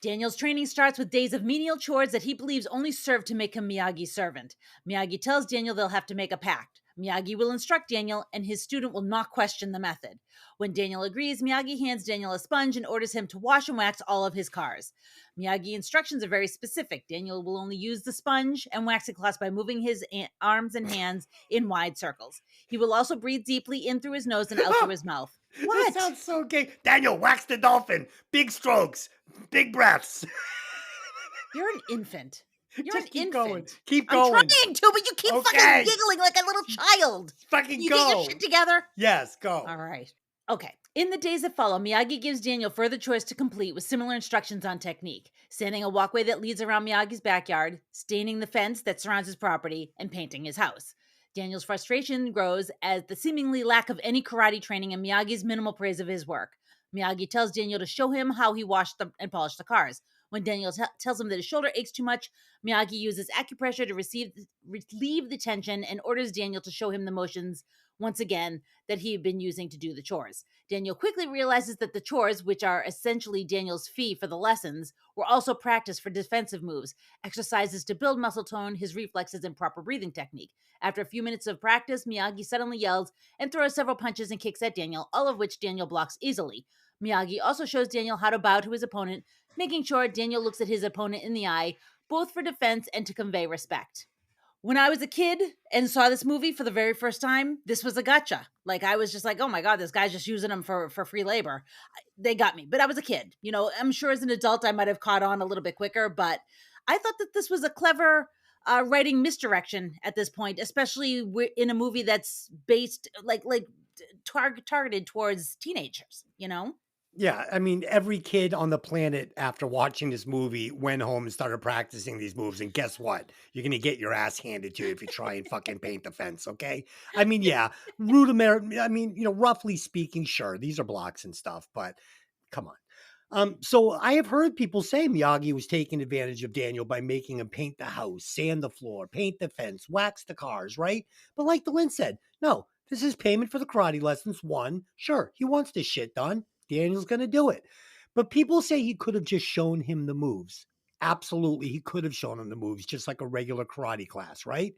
Daniel's training starts with days of menial chores that he believes only serve to make him Miyagi's servant. Miyagi tells Daniel they'll have to make a pact. Miyagi will instruct Daniel, and his student will not question the method. When Daniel agrees, Miyagi hands Daniel a sponge and orders him to wash and wax all of his cars. Miyagi instructions are very specific. Daniel will only use the sponge and waxing cloths by moving his arms and hands in wide circles. He will also breathe deeply in through his nose and out through his mouth. What? That sounds so gay. Daniel, wax the dolphin. Big strokes. Big breaths. You're an infant. You're Just an keep infant. going. Keep I'm going. trying to, but you keep Okay. fucking giggling like a little child. Fucking You go. get your shit together? Yes, go. All right. Okay. In the days that follow, Miyagi gives Daniel further chores to complete with similar instructions on technique, sanding a walkway that leads around Miyagi's backyard, staining the fence that surrounds his property, and painting his house. Daniel's frustration grows as the seemingly lack of any karate training and Miyagi's minimal praise of his work. Miyagi tells Daniel to show him how he washed and polished the cars. When Daniel tells him that his shoulder aches too much, Miyagi uses acupressure to relieve the tension and orders Daniel to show him the motions once again that he had been using to do the chores. Daniel quickly realizes that the chores, which are essentially Daniel's fee for the lessons, were also practice for defensive moves, exercises to build muscle tone, his reflexes, and proper breathing technique. After a few minutes of practice, Miyagi suddenly yells and throws several punches and kicks at Daniel, all of which Daniel blocks easily. Miyagi also shows Daniel how to bow to his opponent, making sure Daniel looks at his opponent in the eye, both for defense and to convey respect. When I was a kid and saw this movie for the very first time, this was a gotcha. Like, I was just like, oh my God, this guy's just using them for free labor. They got me, but I was a kid. You know, I'm sure as an adult I might have caught on a little bit quicker, but I thought that this was a clever writing misdirection at this point, especially in a movie that's based targeted towards teenagers, you know? Yeah, I mean, every kid on the planet after watching this movie went home and started practicing these moves. And guess what? You're going to get your ass handed to you if you try and fucking paint the fence, okay? I mean, yeah, roughly speaking, sure, these are blocks and stuff, but come on. So I have heard people say Miyagi was taking advantage of Daniel by making him paint the house, sand the floor, paint the fence, wax the cars, right? But like Delin said, no, this is payment for the karate lessons. One, sure, he wants this shit done. Daniel's going to do it. But people say he could have just shown him the moves. Absolutely, he could have shown him the moves, just like a regular karate class, right?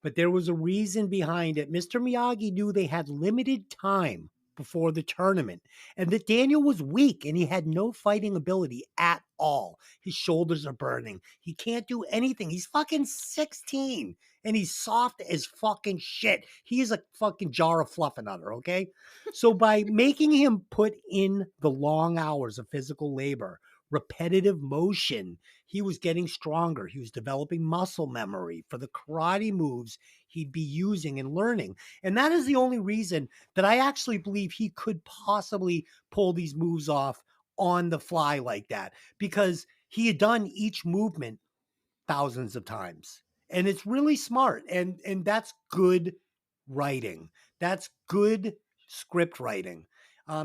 But there was a reason behind it. Mr. Miyagi knew they had limited time before the tournament and that Daniel was weak and he had no fighting ability at all. His shoulders are burning. He can't do anything. He's fucking 16 and he's soft as fucking shit. He is a fucking jar of fluffernutter, okay? So by making him put in the long hours of physical labor, repetitive motion, he was getting stronger. He was developing muscle memory for the karate moves he'd be using and learning. And that is the only reason that I actually believe he could possibly pull these moves off on the fly like that, because he had done each movement thousands of times. And it's really smart. And that's good writing. That's good script writing.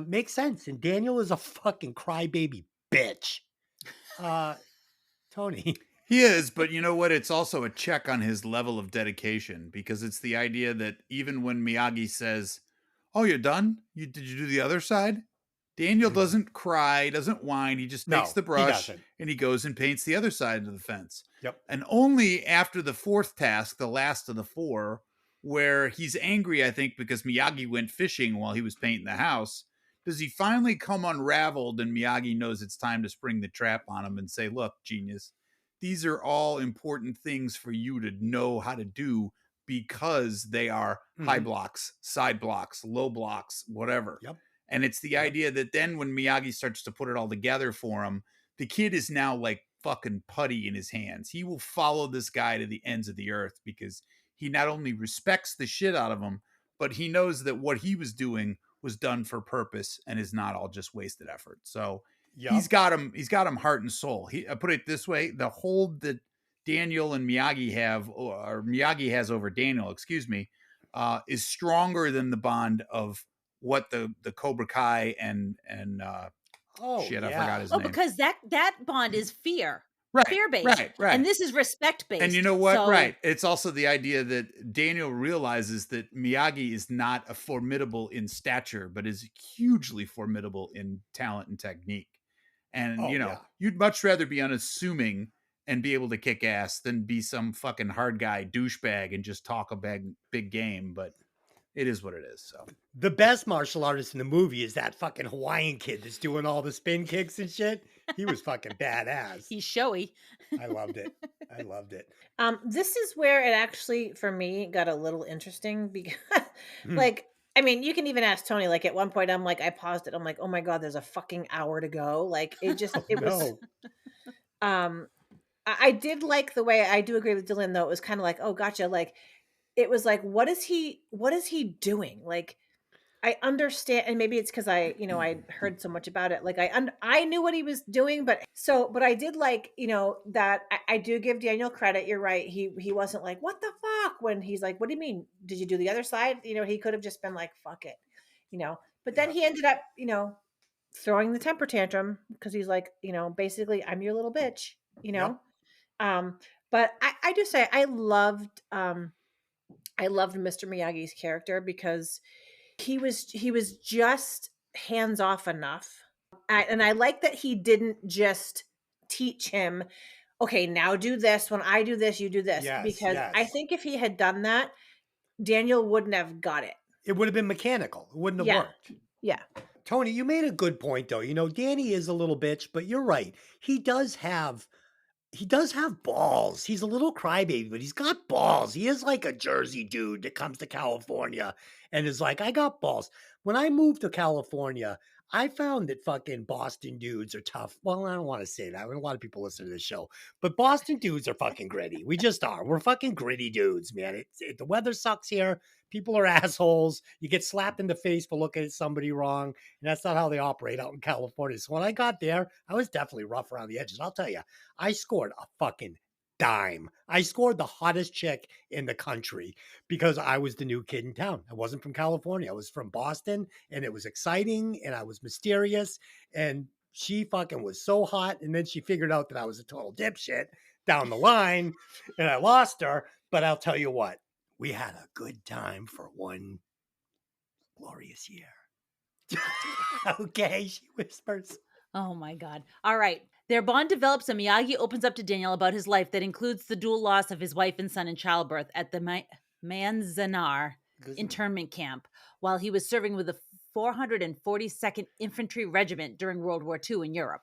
Makes sense. And Daniel is a fucking crybaby bitch. Tony. He is, but you know what? It's also a check on his level of dedication because it's the idea that even when Miyagi says, "Oh, you're done? Did you do the other side?" Daniel Mhm. doesn't cry, doesn't whine. He just takes No, the he brush doesn't. and he goes and paints the other side of the fence. Yep. And only after the fourth task, the last of the four, where he's angry, I think, because Miyagi went fishing while he was painting the house, does he finally come unraveled and Miyagi knows it's time to spring the trap on him and say, "Look, genius, these are all important things for you to know how to do because they are high Mhm. blocks, side blocks, low blocks, whatever." Yep. And it's the Yep. idea that then when Miyagi starts to put it all together for him, the kid is now like fucking putty in his hands. He will follow this guy to the ends of the earth because he not only respects the shit out of him, but he knows that what he was doing was done for purpose and is not all just wasted effort. So Yep. he's got him heart and soul. I put it this way, the hold that Daniel and Miyagi have, or Miyagi has over Daniel, excuse me, is stronger than the bond of what the Cobra Kai and Oh, shit, I forgot yeah. his Oh, name. because that bond is Right, fear-based, right, right. and this is And you respect-based. know what? So Right. It's also the idea that Daniel realizes that Miyagi is not a formidable in stature, but is hugely formidable in talent and technique. And, Oh, yeah. you'd much rather be unassuming and be able to kick ass than be some fucking hard guy douchebag and just talk a big game. But it is what it is. So, The best martial artist in the movie is that fucking Hawaiian kid that's doing all the spin kicks and shit. He was fucking badass. he's showy. I loved it. I loved it. This is where it actually, for me, got a little interesting because, Hmm. like, I mean, you can even ask Tony. Like, at one point, I'm like, I paused it. I'm like, oh my god, there's a fucking hour to go. Like, Oh, it was. no. Um, I did like the way. I do agree with Dylan though. It was kind of like, oh, gotcha. Like, it was like, what is he doing? Like, I understand, and maybe it's because I heard so much about it. Like I knew what he was doing, but I did like, that I do give Daniel credit. You're right. He wasn't like, what the fuck, when he's like, what do you mean? Did you do the other side? He could have just been like, fuck it, But then Yeah. he ended up, throwing the temper tantrum because he's like, basically, I'm your little bitch, you Yep. know. But I do say I loved Mr. Miyagi's character because he was just hands off enough. And I like that he didn't just teach him, okay, now do this. When I do this, you do this. Yes. Because I Yes. think if he had done that, Daniel wouldn't have got it. It would have been mechanical. It wouldn't have Yeah. worked. Yeah. Tony, you made a good point though. Danny is a little bitch, but you're right. He does have balls. He's a little crybaby, but he's got balls. He is like a Jersey dude that comes to California and is like, I got balls. When I moved to California, I found that fucking Boston dudes are tough. Well, I don't want to say that. A lot of people listen to this show, but Boston dudes are fucking gritty. We just are. We're fucking gritty dudes, man. The weather sucks here. People are assholes. You get slapped in the face for looking at somebody wrong. And that's not how they operate out in California. So when I got there, I was definitely rough around the edges. I'll tell you, I scored a fucking dime. I scored the hottest chick in the country because I was the new kid in town. I wasn't from California. I was from Boston, and it was exciting and I was mysterious. And she fucking was so hot. And then she figured out that I was a total dipshit down the line and I lost her. But I'll tell you what, we had a good time for one glorious year. Okay, she whispers. Oh my God. All right. Their bond develops and Miyagi opens up to Daniel about his life that includes the dual loss of his wife and son in childbirth at the Manzanar internment camp while he was serving with the 442nd Infantry Regiment during World War II in Europe.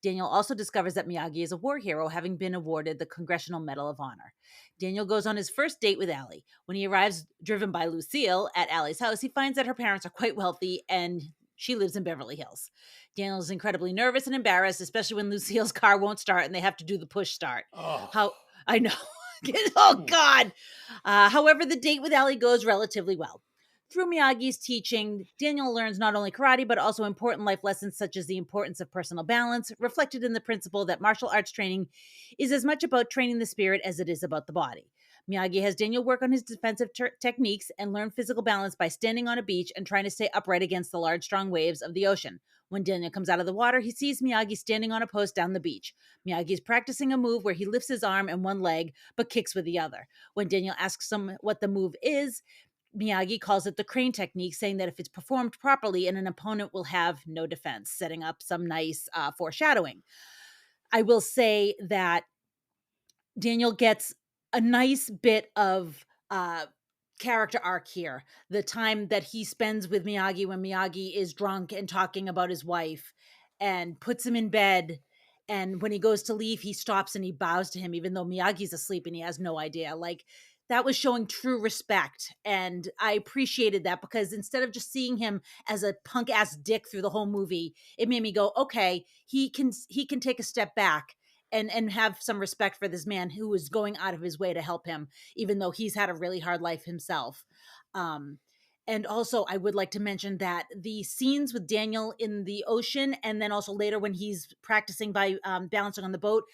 Daniel also discovers that Miyagi is a war hero, having been awarded the Congressional Medal of Honor. Daniel goes on his first date with Allie. When he arrives, driven by Lucille, at Allie's house, he finds that her parents are quite wealthy and she lives in Beverly Hills. Daniel is incredibly nervous and embarrassed, especially when Lucille's car won't start and they have to do the push start. Oh. I know. Oh, God. However, the date with Allie goes relatively well. Through Miyagi's teaching, Daniel learns not only karate, but also important life lessons such as the importance of personal balance, reflected in the principle that martial arts training is as much about training the spirit as it is about the body. Miyagi has Daniel work on his defensive techniques and learn physical balance by standing on a beach and trying to stay upright against the large, strong waves of the ocean. When Daniel comes out of the water, he sees Miyagi standing on a post down the beach. Miyagi is practicing a move where he lifts his arm and one leg, but kicks with the other. When Daniel asks him what the move is, Miyagi calls it the crane technique, saying that if it's performed properly, and an opponent will have no defense, setting up some nice foreshadowing. I will say that Daniel gets a nice bit of character arc here. The time that he spends with Miyagi when Miyagi is drunk and talking about his wife and puts him in bed. And when he goes to leave, he stops and he bows to him, even though Miyagi's asleep and he has no idea. Like, that was showing true respect. And I appreciated that, because instead of just seeing him as a punk ass dick through the whole movie, it made me go, okay, he can take a step back and have some respect for this man who is going out of his way to help him, even though he's had a really hard life himself. And also, I would like to mention that the scenes with Daniel in the ocean, and then also later when he's practicing by balancing on the boat,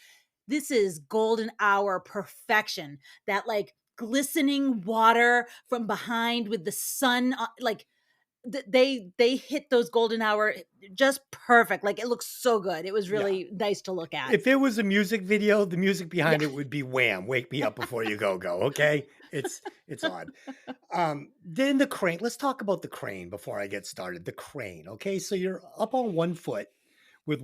this is golden hour perfection. That like glistening water from behind with the sun, like they hit those golden hour just perfect. Like, it looks so good. It was really nice to look at. If it was a music video, the music behind it would be Wham! Wake me up before you go. Okay, it's odd. Then the crane. Let's talk about the crane before I get started. The crane. Okay, so you're up on one foot with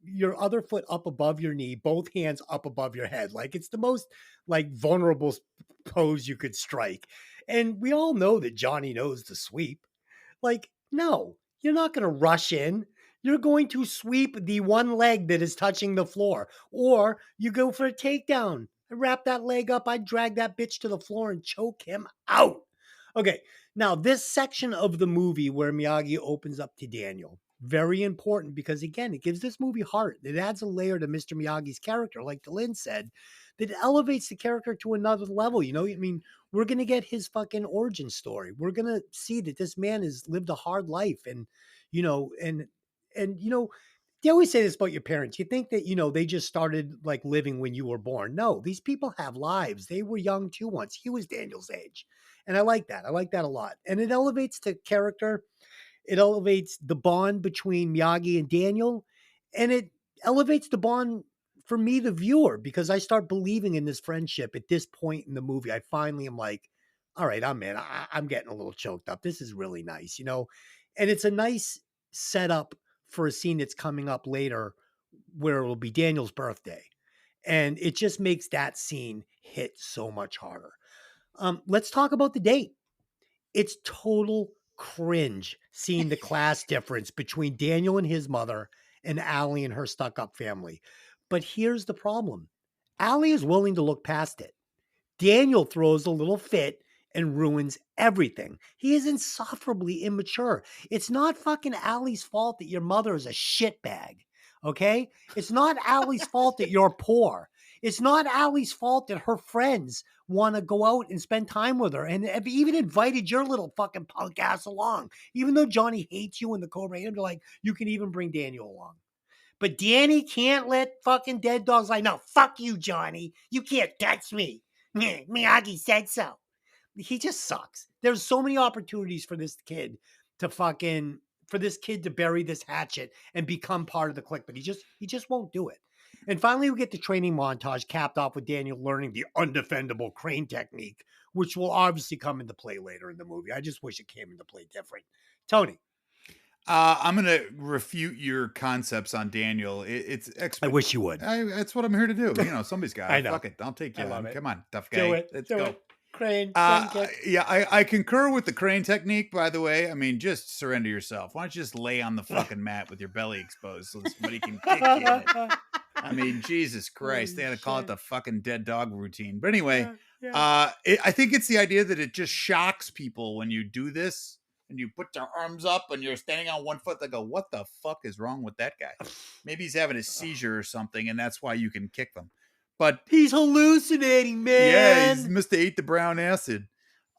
your other foot up above your knee, both hands up above your head. Like, it's the most like vulnerable pose you could strike. And we all know that Johnny knows the sweep. Like, no, you're not going to rush in. You're going to sweep the one leg that is touching the floor, or you go for a takedown. I wrap that leg up. I drag that bitch to the floor and choke him out. Okay, now this section of the movie where Miyagi opens up to Daniel, very important, because again, it gives this movie heart. It adds a layer to Mr. Miyagi's character, like Delin said, that elevates the character to another level. You know, I mean, we're going to get his fucking origin story. We're going to see that this man has lived a hard life, and, you know, and, you know, they always say this about your parents. You think that, you know, they just started like living when you were born. No, these people have lives. They were young too once. He was Daniel's age. And I like that. I like that a lot. And it elevates the character. It elevates the bond between Miyagi and Daniel. And it elevates the bond for me, the viewer, because I start believing in this friendship at this point in the movie. I finally am like, all right, I'm in. I'm getting a little choked up. This is really nice, you know? And it's a nice setup for a scene that's coming up later where it will be Daniel's birthday. And it just makes that scene hit so much harder. Let's talk about the date. It's total cringe seeing the class difference between Daniel and his mother and Allie and her stuck-up family. But here's the problem. Allie is willing to look past it. Daniel throws a little fit and ruins everything. He is insufferably immature. It's not fucking Allie's fault that your mother is a shitbag. Okay? It's not Allie's fault that you're poor. It's not Allie's fault that her friends want to go out and spend time with her and have even invited your little fucking punk ass along. Even though Johnny hates you and the Cobra hate him, they're like, you can even bring Daniel along. But Danny can't let fucking dead dogs lie. No, fuck you, Johnny. You can't touch me. Miyagi said so. He just sucks. There's so many opportunities for this kid to bury this hatchet and become part of the clique, but he just won't do it. And finally, we get the training montage capped off with Daniel learning the undefendable crane technique, which will obviously come into play later in the movie. I just wish it came into play different. Tony. I'm going to refute your concepts on Daniel. I wish you would. That's what I'm here to do. You know, somebody's got I it. know. Fuck it. I'll take you. Come on, tough guy. Do it. Let's do go. It. Crane. Yeah, I concur with the crane technique, by the way. I mean, just surrender yourself. Why don't you just lay on the fucking mat with your belly exposed so somebody can kick you in it? I mean, Jesus Christ. They had to call it the fucking dead dog routine. But anyway, I think it's the idea that it just shocks people when you do this and you put your arms up and you're standing on one foot. They go, what the fuck is wrong with that guy? Maybe he's having a seizure or something, and that's why you can kick them. But he's hallucinating, man. Yeah, he must have ate the brown acid.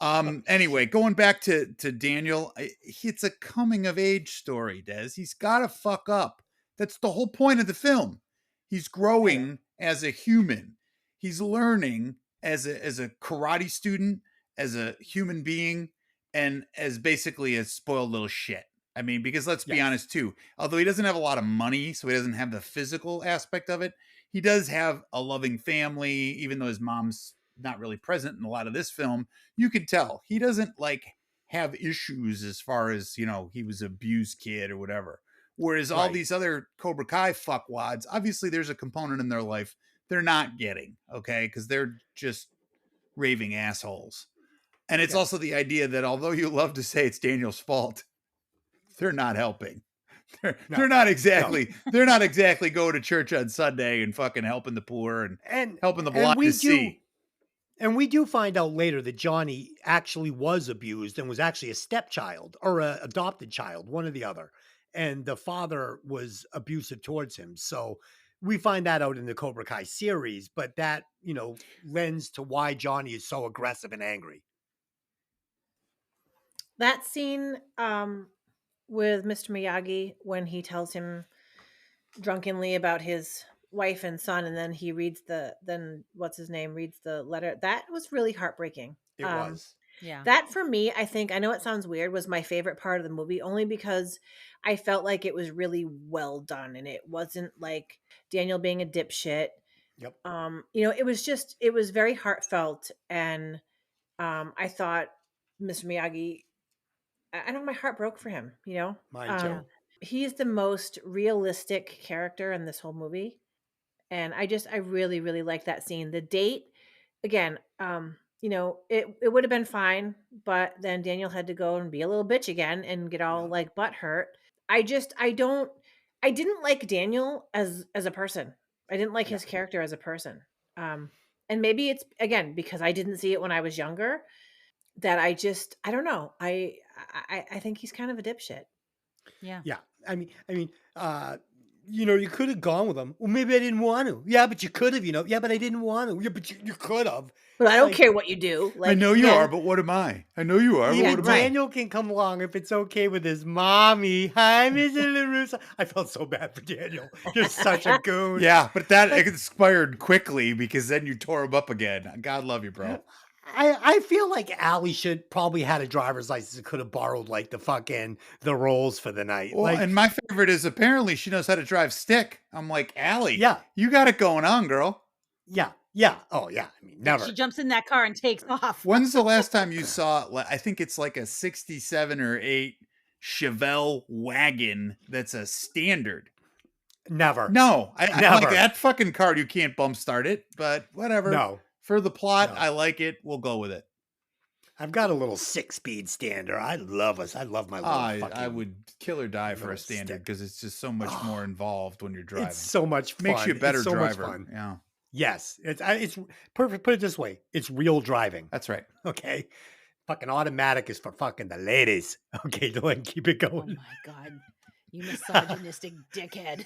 Anyway, going back to Daniel, it's a coming of age story, Des. He's got to fuck up. That's the whole point of the film. He's growing as a human. He's learning as a karate student, as a human being, and as basically a spoiled little shit. I mean, because let's be Yes. honest too, although he doesn't have a lot of money, so he doesn't have the physical aspect of it, he does have a loving family, even though his mom's not really present in a lot of this film. You could tell he doesn't like have issues as far as, he was an abused kid or whatever. Whereas all Right. these other Cobra Kai fuckwads, obviously there's a component in their life they're not getting, okay? Because they're just raving assholes. And it's Yeah. also the idea that although you love to say it's Daniel's fault, they're not helping. They're not exactly going to church on Sunday and fucking helping the poor and helping the blind to see. And we do find out later that Johnny actually was abused and was actually a stepchild or a adopted child, one or the other. And the father was abusive towards him. So we find that out in the Cobra Kai series, but that, lends to why Johnny is so aggressive and angry. That scene with Mr. Miyagi when he tells him drunkenly about his wife and son, and then he reads what's his name reads the letter. That was really heartbreaking. It was. Yeah. That for me, I think, I know it sounds weird, was my favorite part of the movie, only because I felt like it was really well done and it wasn't like Daniel being a dipshit. Yep. It was very heartfelt, and I thought Mr. Miyagi, I know my heart broke for him, Mine too. He's the most realistic character in this whole movie. And I really, really like that scene. The date, again, it would have been fine, but then Daniel had to go and be a little bitch again and get all like butt hurt. I didn't like Daniel as a person. I didn't like his character as a person. And maybe it's again because I didn't see it when I was younger that I don't know. I think he's kind of a dipshit. Yeah. Yeah. I mean, you could have gone with him. Well, maybe I didn't want to. Yeah, but you could have, Yeah, but I didn't want to. Yeah, but you could have. But I don't care what you do. I know you are, but what am I? I know you are, but Even what am I? Daniel can come along if it's okay with his mommy. Hi, Mr. Larusso. I felt so bad for Daniel. You're such a goon. Yeah, but that expired quickly because then you tore him up again. God love you, bro. I feel like Allie should probably had a driver's license and could have borrowed like the rolls for the night. Well, and my favorite is apparently she knows how to drive stick. I'm like, Allie, yeah, you got it going on, girl. Yeah. Oh, yeah. I mean, never. She jumps in that car and takes off. When's the last time you saw, I think it's like a 67 or 8 Chevelle wagon that's a standard? Never. No. Never. I like that fucking car. You can't bump start it, but whatever. No. For the plot, I like it. We'll go with it. I've got a little 6-speed stander. I love my little I would kill or die for a standard because it's just so much more involved when you're driving. It's so much fun. Makes you a better so driver. Much fun. Yeah. Yes. It's perfect. Put it this way. It's real driving. That's right. Okay. Fucking automatic is for fucking the ladies. Okay. Go ahead and keep it Oh going. my God. You misogynistic dickhead.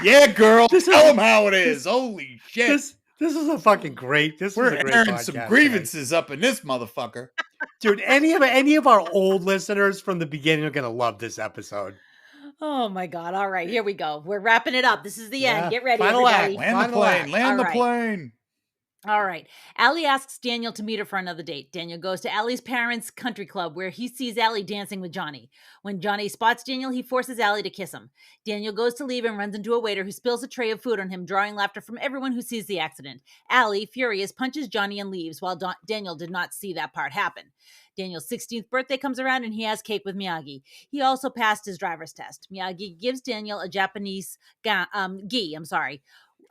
Yeah, girl. Tell them how it is. Holy shit. This is a fucking great. We're airing some grievances up in this motherfucker. Dude, any of our old listeners from the beginning are gonna love this episode. Oh my God. All right, here we go. We're wrapping it up. This is the end. Get ready, Final everybody. act. Land the plane. All right. Allie asks Daniel to meet her for another date. Daniel goes to Allie's parents' country club where he sees Allie dancing with Johnny. When Johnny spots Daniel, he forces Allie to kiss him. Daniel goes to leave and runs into a waiter who spills a tray of food on him, drawing laughter from everyone who sees the accident. Allie, furious, punches Johnny and leaves while Daniel did not see that part happen. Daniel's 16th birthday comes around and he has cake with Miyagi. He also passed his driver's test. Miyagi gives Daniel a Japanese gi,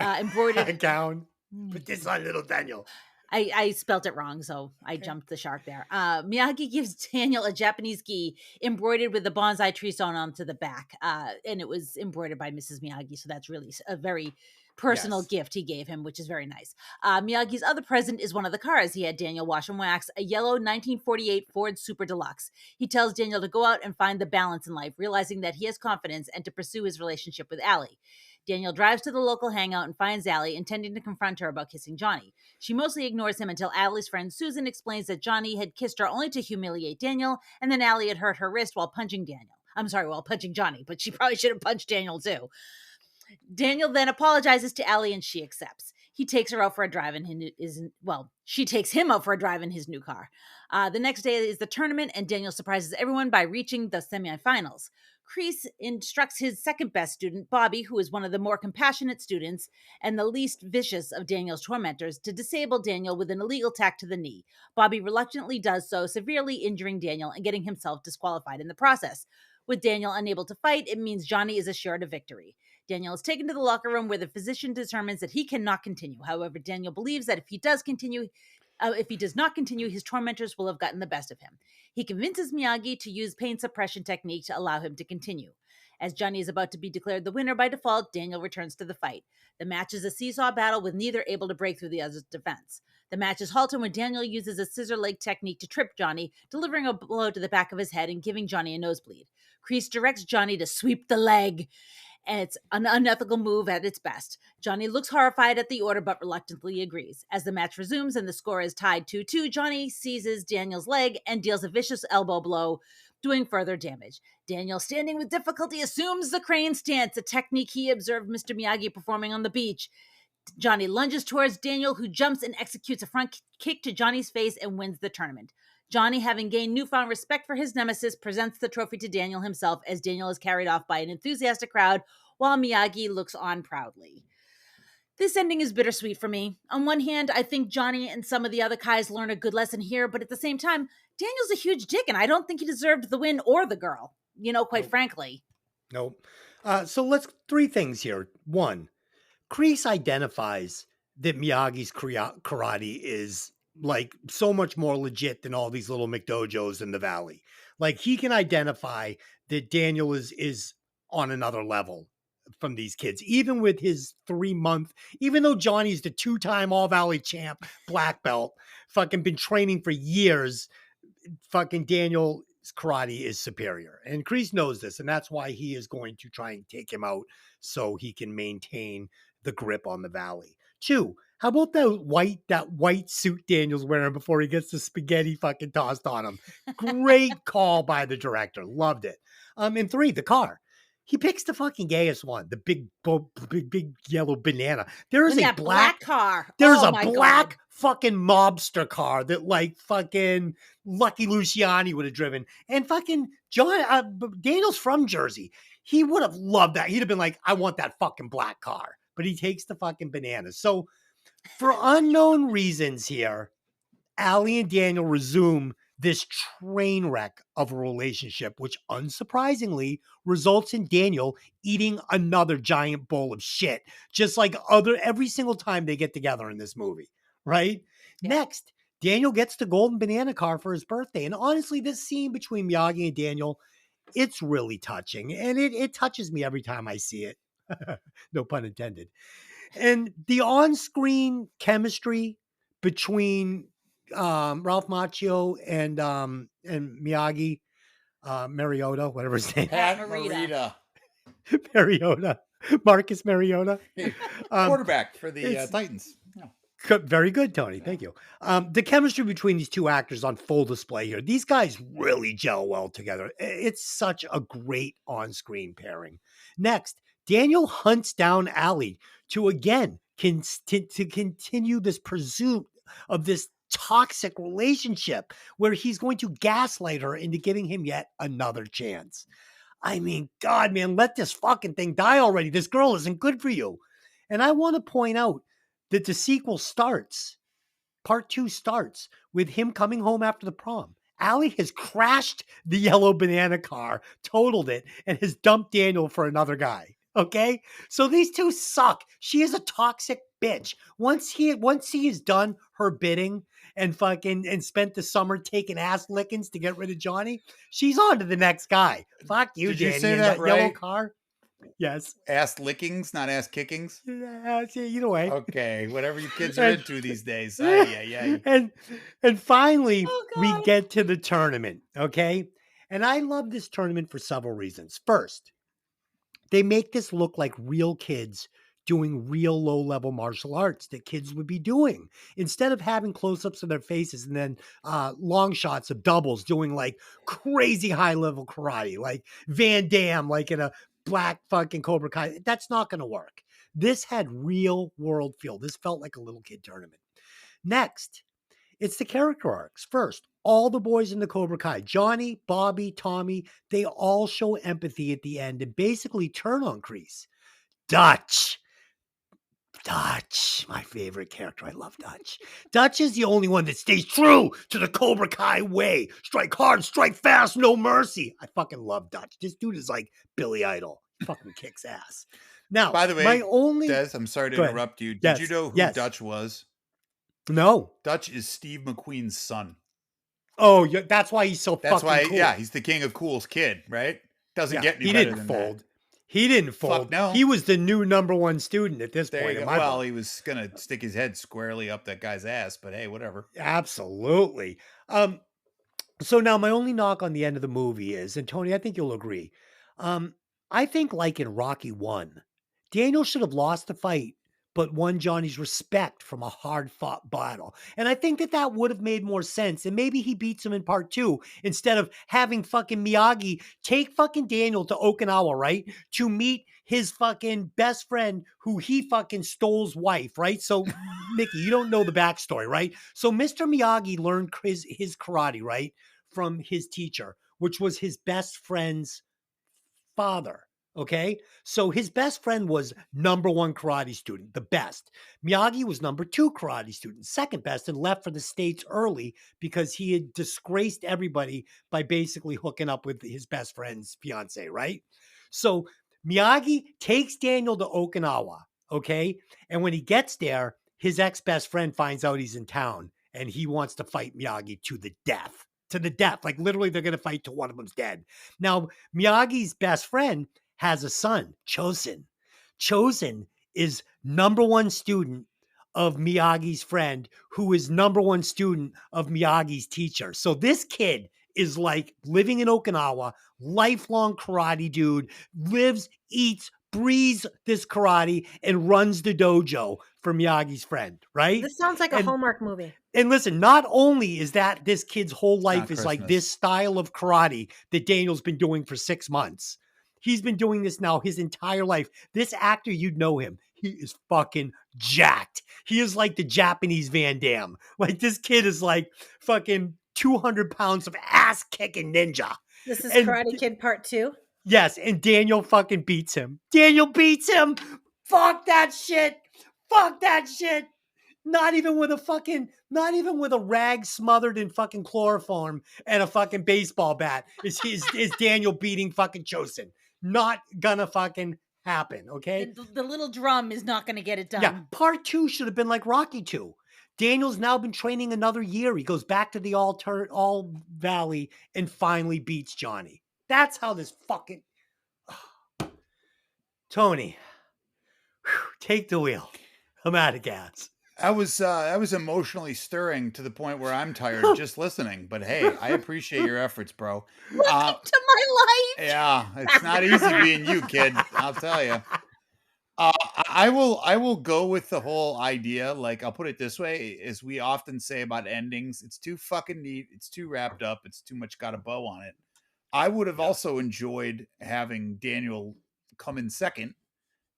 embroidered gown. But this on little Daniel. I spelt it wrong, so I jumped the shark there. Miyagi gives Daniel a Japanese gi embroidered with the bonsai tree sewn onto the back. And it was embroidered by Mrs. Miyagi, so that's really a very personal gift he gave him, which is very nice. Miyagi's other present is one of the cars. He had Daniel wash and wax a yellow 1948 Ford Super Deluxe. He tells Daniel to go out and find the balance in life, realizing that he has confidence and to pursue his relationship with Allie. Daniel drives to the local hangout and finds Allie, intending to confront her about kissing Johnny. She mostly ignores him until Allie's friend Susan explains that Johnny had kissed her only to humiliate Daniel, and then Allie had hurt her wrist while punching Johnny, but she probably should have punched Daniel too. Daniel then apologizes to Allie and she accepts. He takes her out for a drive in she takes him out for a drive in his new car. The next day is the tournament, and Daniel surprises everyone by reaching the semifinals. Kreese instructs his second best student, Bobby, who is one of the more compassionate students and the least vicious of Daniel's tormentors, to disable Daniel with an illegal tack to the knee. Bobby reluctantly does so, severely injuring Daniel and getting himself disqualified in the process. With Daniel unable to fight, it means Johnny is assured of victory. Daniel is taken to the locker room where the physician determines that he cannot continue. However, Daniel believes that if he does not continue, his tormentors will have gotten the best of him. He convinces Miyagi to use pain suppression technique to allow him to continue. As Johnny is about to be declared the winner by default, Daniel returns to the fight. The match is a seesaw battle with neither able to break through the other's defense. The match is halted when Daniel uses a scissor leg technique to trip Johnny, delivering a blow to the back of his head and giving Johnny a nosebleed. Kreese directs Johnny to sweep the leg, and it's an unethical move at its best. Johnny looks horrified at the order, but reluctantly agrees. As the match resumes and the score is tied 2-2, Johnny seizes Daniel's leg and deals a vicious elbow blow, doing further damage. Daniel, standing with difficulty, assumes the crane stance, a technique he observed Mr. Miyagi performing on the beach. Johnny lunges towards Daniel, who jumps and executes a front kick to Johnny's face and wins the tournament. Johnny, having gained newfound respect for his nemesis, presents the trophy to Daniel himself as Daniel is carried off by an enthusiastic crowd while Miyagi looks on proudly. This ending is bittersweet for me. On one hand, I think Johnny and some of the other guys learn a good lesson here, but at the same time, Daniel's a huge dick, and I don't think he deserved the win or the girl, quite frankly. Nope. So three things here. One, Kreese identifies that Miyagi's karate is like so much more legit than all these little McDojos in the valley. Like he can identify that Daniel is on another level from these kids, even with his 3-month, even though Johnny's the 2-time All Valley champ, black belt, fucking been training for years, fucking Daniel's karate is superior. And Kreese knows this, and that's why he is going to try and take him out so he can maintain the grip on the valley. 2, how about that white suit Daniel's wearing before he gets the spaghetti fucking tossed on him? Great call by the director. Loved it. And 3, the car. He picks the fucking gayest one, the big yellow banana. There is a black car. There's a black fucking mobster car that like fucking Lucky Luciani would have driven. And fucking Daniel's from Jersey. He would have loved that. He'd have been like, I want that fucking black car. But he takes the fucking bananas. So for unknown reasons here, Allie and Daniel resume this train wreck of a relationship, which unsurprisingly results in Daniel eating another giant bowl of shit, just like every single time they get together in this movie, right? Yeah. Next, Daniel gets the golden banana car for his birthday. And honestly, this scene between Miyagi and Daniel, it's really touching. And it touches me every time I see it. No pun intended. And the on-screen chemistry between Ralph Macchio and Miyagi, Mariota, whatever his name. Pat Morita. Mariota. Marcus Mariota. Quarterback for the Titans. Yeah. Very good, Tony. Thank you. The chemistry between these two actors on full display here. These guys really gel well together. It's such a great on-screen pairing. Next, Daniel hunts down Allie to again continue this pursuit of this toxic relationship where he's going to gaslight her into giving him yet another chance. I mean, God, man, let this fucking thing die already. This girl isn't good for you. And I want to point out that the sequel starts, part 2 starts with him coming home after the prom. Allie has crashed the yellow banana car, totaled it, and has dumped Daniel for another guy. Okay? So these two suck. She is a toxic bitch. Once he has done her bidding and spent the summer taking ass lickings to get rid of Johnny, she's on to the next guy. Fuck you, Did Danny. you say that right? Yellow car? Yes. Ass lickings, not ass kickings? Yeah, either way. Okay, whatever you kids are into these days. Yeah. And finally, we get to the tournament, okay? And I love this tournament for several reasons. First, they make this look like real kids doing real low-level martial arts that kids would be doing. Instead of having close-ups of their faces and then long shots of doubles doing like crazy high-level karate, like Van Damme, like in a black fucking Cobra Kai. That's not going to work. This had real world feel. This felt like a little kid tournament. Next, it's the character arcs. First, all the boys in the Cobra Kai, Johnny, Bobby, Tommy, they all show empathy at the end and basically turn on Kreese. Dutch, my favorite character. I love Dutch. Dutch is the only one that stays true to the Cobra Kai way. Strike hard, strike fast, no mercy. I fucking love Dutch. This dude is like Billy Idol. He fucking kicks ass. Now, By the way, my only Des, I'm sorry to Go ahead. interrupt you. Did Yes, you know who yes. Dutch was? No. Dutch is Steve McQueen's son. Oh, yeah, that's why he's so That's fucking why, cool. yeah, he's the king of cool's kid, right? Doesn't Yeah, get any he better didn't than fold. that. He didn't fold. no. He was the new number one student at this There point. you in go. my Well, book. he was gonna stick his head squarely up that guy's ass, but hey, whatever. Absolutely. So now my only knock on the end of the movie is, and Tony, I think you'll agree. I think like in Rocky 1, Daniel should have lost the fight, but won Johnny's respect from a hard fought battle. And I think that that would have made more sense. And maybe he beats him in part 2 instead of having fucking Miyagi take fucking Daniel to Okinawa, right? To meet his fucking best friend who he fucking stole's wife, right? So, Mickey, you don't know the backstory, right? So Mr. Miyagi learned his karate, right? From his teacher, which was his best friend's father. Okay. So his best friend was number 1 karate student, the best. Miyagi was number 2 karate student, second best, and left for the States early because he had disgraced everybody by basically hooking up with his best friend's fiance, right? So Miyagi takes Daniel to Okinawa. Okay. And when he gets there, his ex-best friend finds out he's in town and he wants to fight Miyagi to the death. To the death. Like literally, they're going to fight till one of them's dead. Now, Miyagi's best friend has a son, Chosen. Chosen is number 1 student of Miyagi's friend, who is number 1 student of Miyagi's teacher. So this kid is like living in Okinawa, lifelong karate dude, lives, eats, breathes this karate, and runs the dojo for Miyagi's friend, right? This sounds like a Hallmark movie. And listen, not only is that this kid's whole life is like Christmas. this style of karate that Daniel's been doing for 6 months. He's been doing this now his entire life. This actor, you'd know him. He is fucking jacked. He is like the Japanese Van Damme. Like this kid is like fucking 200 pounds of ass kicking ninja. This is And Karate Kid Part 2. Yes, and Daniel fucking beats him. Daniel beats him. Fuck that shit. Fuck that shit. Not even with a rag smothered in fucking chloroform and a fucking baseball bat is Daniel beating fucking Chosen. Not gonna fucking happen, okay? The little drum is not going to get it done. Yeah, part 2 should have been like Rocky 2. Daniel's now been training another year. He goes back to the All Valley and finally beats Johnny. That's how this fucking Tony, take the wheel. I'm out of gas. I was emotionally stirring to the point where I'm tired just listening. But hey, I appreciate your efforts, bro. Welcome to my life. Yeah, it's not easy being you, kid. I'll tell you. I will go with the whole idea. Like I'll put it this way: as we often say about endings, it's too fucking neat. It's too wrapped up. It's too much got a bow on it. I would have also enjoyed having Daniel come in second.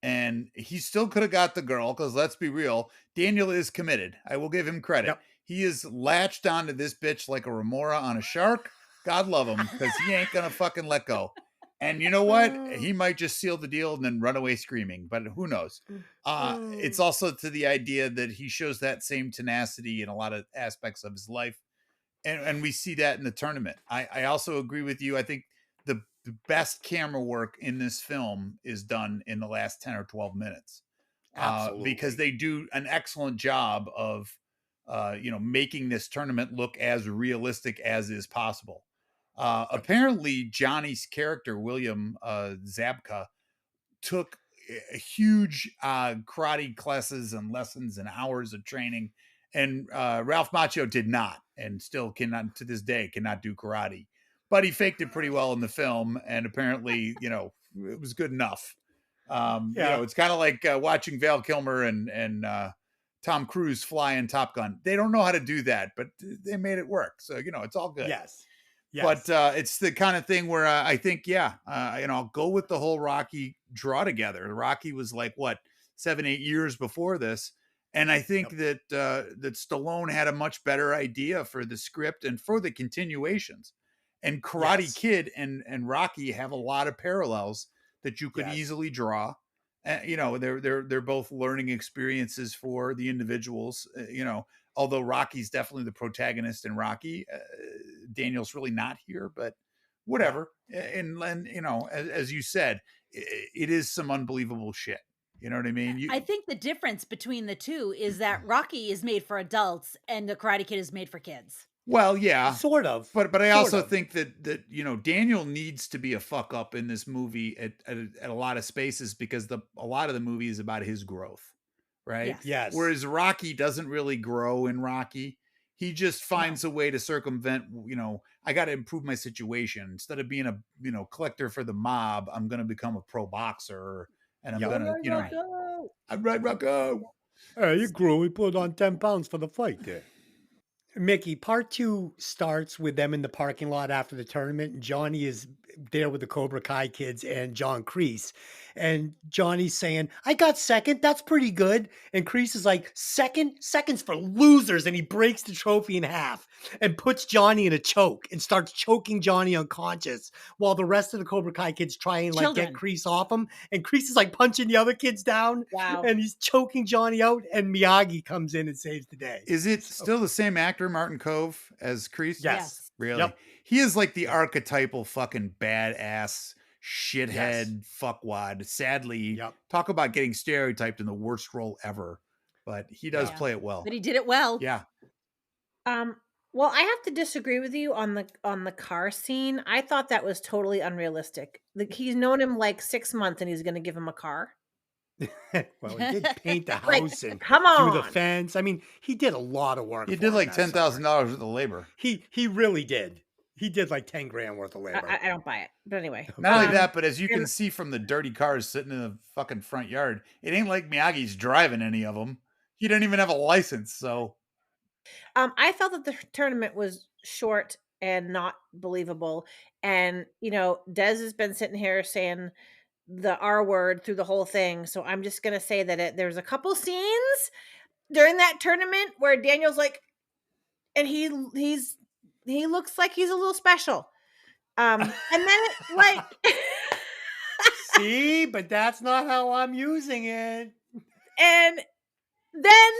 And he still could have got the girl because let's be real, Daniel is committed. I will give him credit. Yep. He is latched onto this bitch like a remora on a shark. God love him because he ain't gonna fucking let go. And you know what? He might just seal the deal and then run away screaming, but who knows? It's also to the idea that he shows that same tenacity in a lot of aspects of his life. And we see that in the tournament. I also agree with you. I think the best camera work in this film is done in the last 10 or 12 minutes. Absolutely. Because they do an excellent job of, making this tournament look as realistic as is possible. Apparently, Johnny's character, William Zabka, took huge karate classes and lessons and hours of training. And Ralph Macchio did not, and still cannot, to this day, cannot do karate. But he faked it pretty well in the film, and apparently, it was good enough. It's kind of like watching Val Kilmer and Tom Cruise fly in Top Gun. They don't know how to do that, but they made it work. So, it's all good. Yes. But it's the kind of thing where I think, I'll go with the whole Rocky draw together. Rocky was like, what, 7-8 years before this. And I think that that Stallone had a much better idea for the script and for the continuations. And Karate Kid and Rocky have a lot of parallels that you could easily draw. You know, they're both learning experiences for the individuals. You know, although Rocky's definitely the protagonist in Rocky, Daniel's really not here, but whatever. And you know, as you said, it is some unbelievable shit. You know what I mean? I think the difference between the two is that Rocky is made for adults and the Karate Kid is made for kids. Well, yeah, sort of. But I also think that you know, Daniel needs to be a fuck up in this movie at a lot of spaces, because a lot of the movie is about his growth, right? Yes. Whereas Rocky doesn't really grow in Rocky. He just finds a way to circumvent, you know, I got to improve my situation. Instead of being a, you know, collector for the mob, I'm going to become a pro boxer, and I'm going to, you know, I'm right, Rocco. Hey, you grew. We put on 10 pounds for the fight there. Mickey, part 2 starts with them in the parking lot after the tournament, and Johnny is there with the Cobra Kai kids and John Kreese. And Johnny's saying, I got second. That's pretty good. And Kreese is like, seconds for losers. And he breaks the trophy in half and puts Johnny in a choke and starts choking Johnny unconscious while the rest of the Cobra Kai kids try and like get Kreese off him. And Kreese is like punching the other kids down. Wow. And he's choking Johnny out. And Miyagi comes in and saves the day. Is it still the same actor, Martin Kove, as Kreese? Yes. Really? Yep. He is like the archetypal fucking badass shithead fuckwad. Sadly, talk about getting stereotyped in the worst role ever. But he does play it well. But he did it well. Yeah. Well, I have to disagree with you on the car scene. I thought that was totally unrealistic. Like, he's known him like 6 months, and he's going to give him a car. Well, he did paint the house and come do the on. fence. I mean, he did a lot of work. He did like $10,000 worth of labor. He really did. He did like 10 grand worth of labor. I don't buy it. But anyway. Not only that, but as you can see from the dirty cars sitting in the fucking front yard, it ain't like Miyagi's driving any of them. He didn't even have a license, so. I felt that the tournament was short and not believable. And, you know, Des has been sitting here saying the R word through the whole thing. So I'm just going to say that there's a couple scenes during that tournament where Daniel's like, and he looks like he's a little special. And then it, like, see, but that's not how I'm using it. And then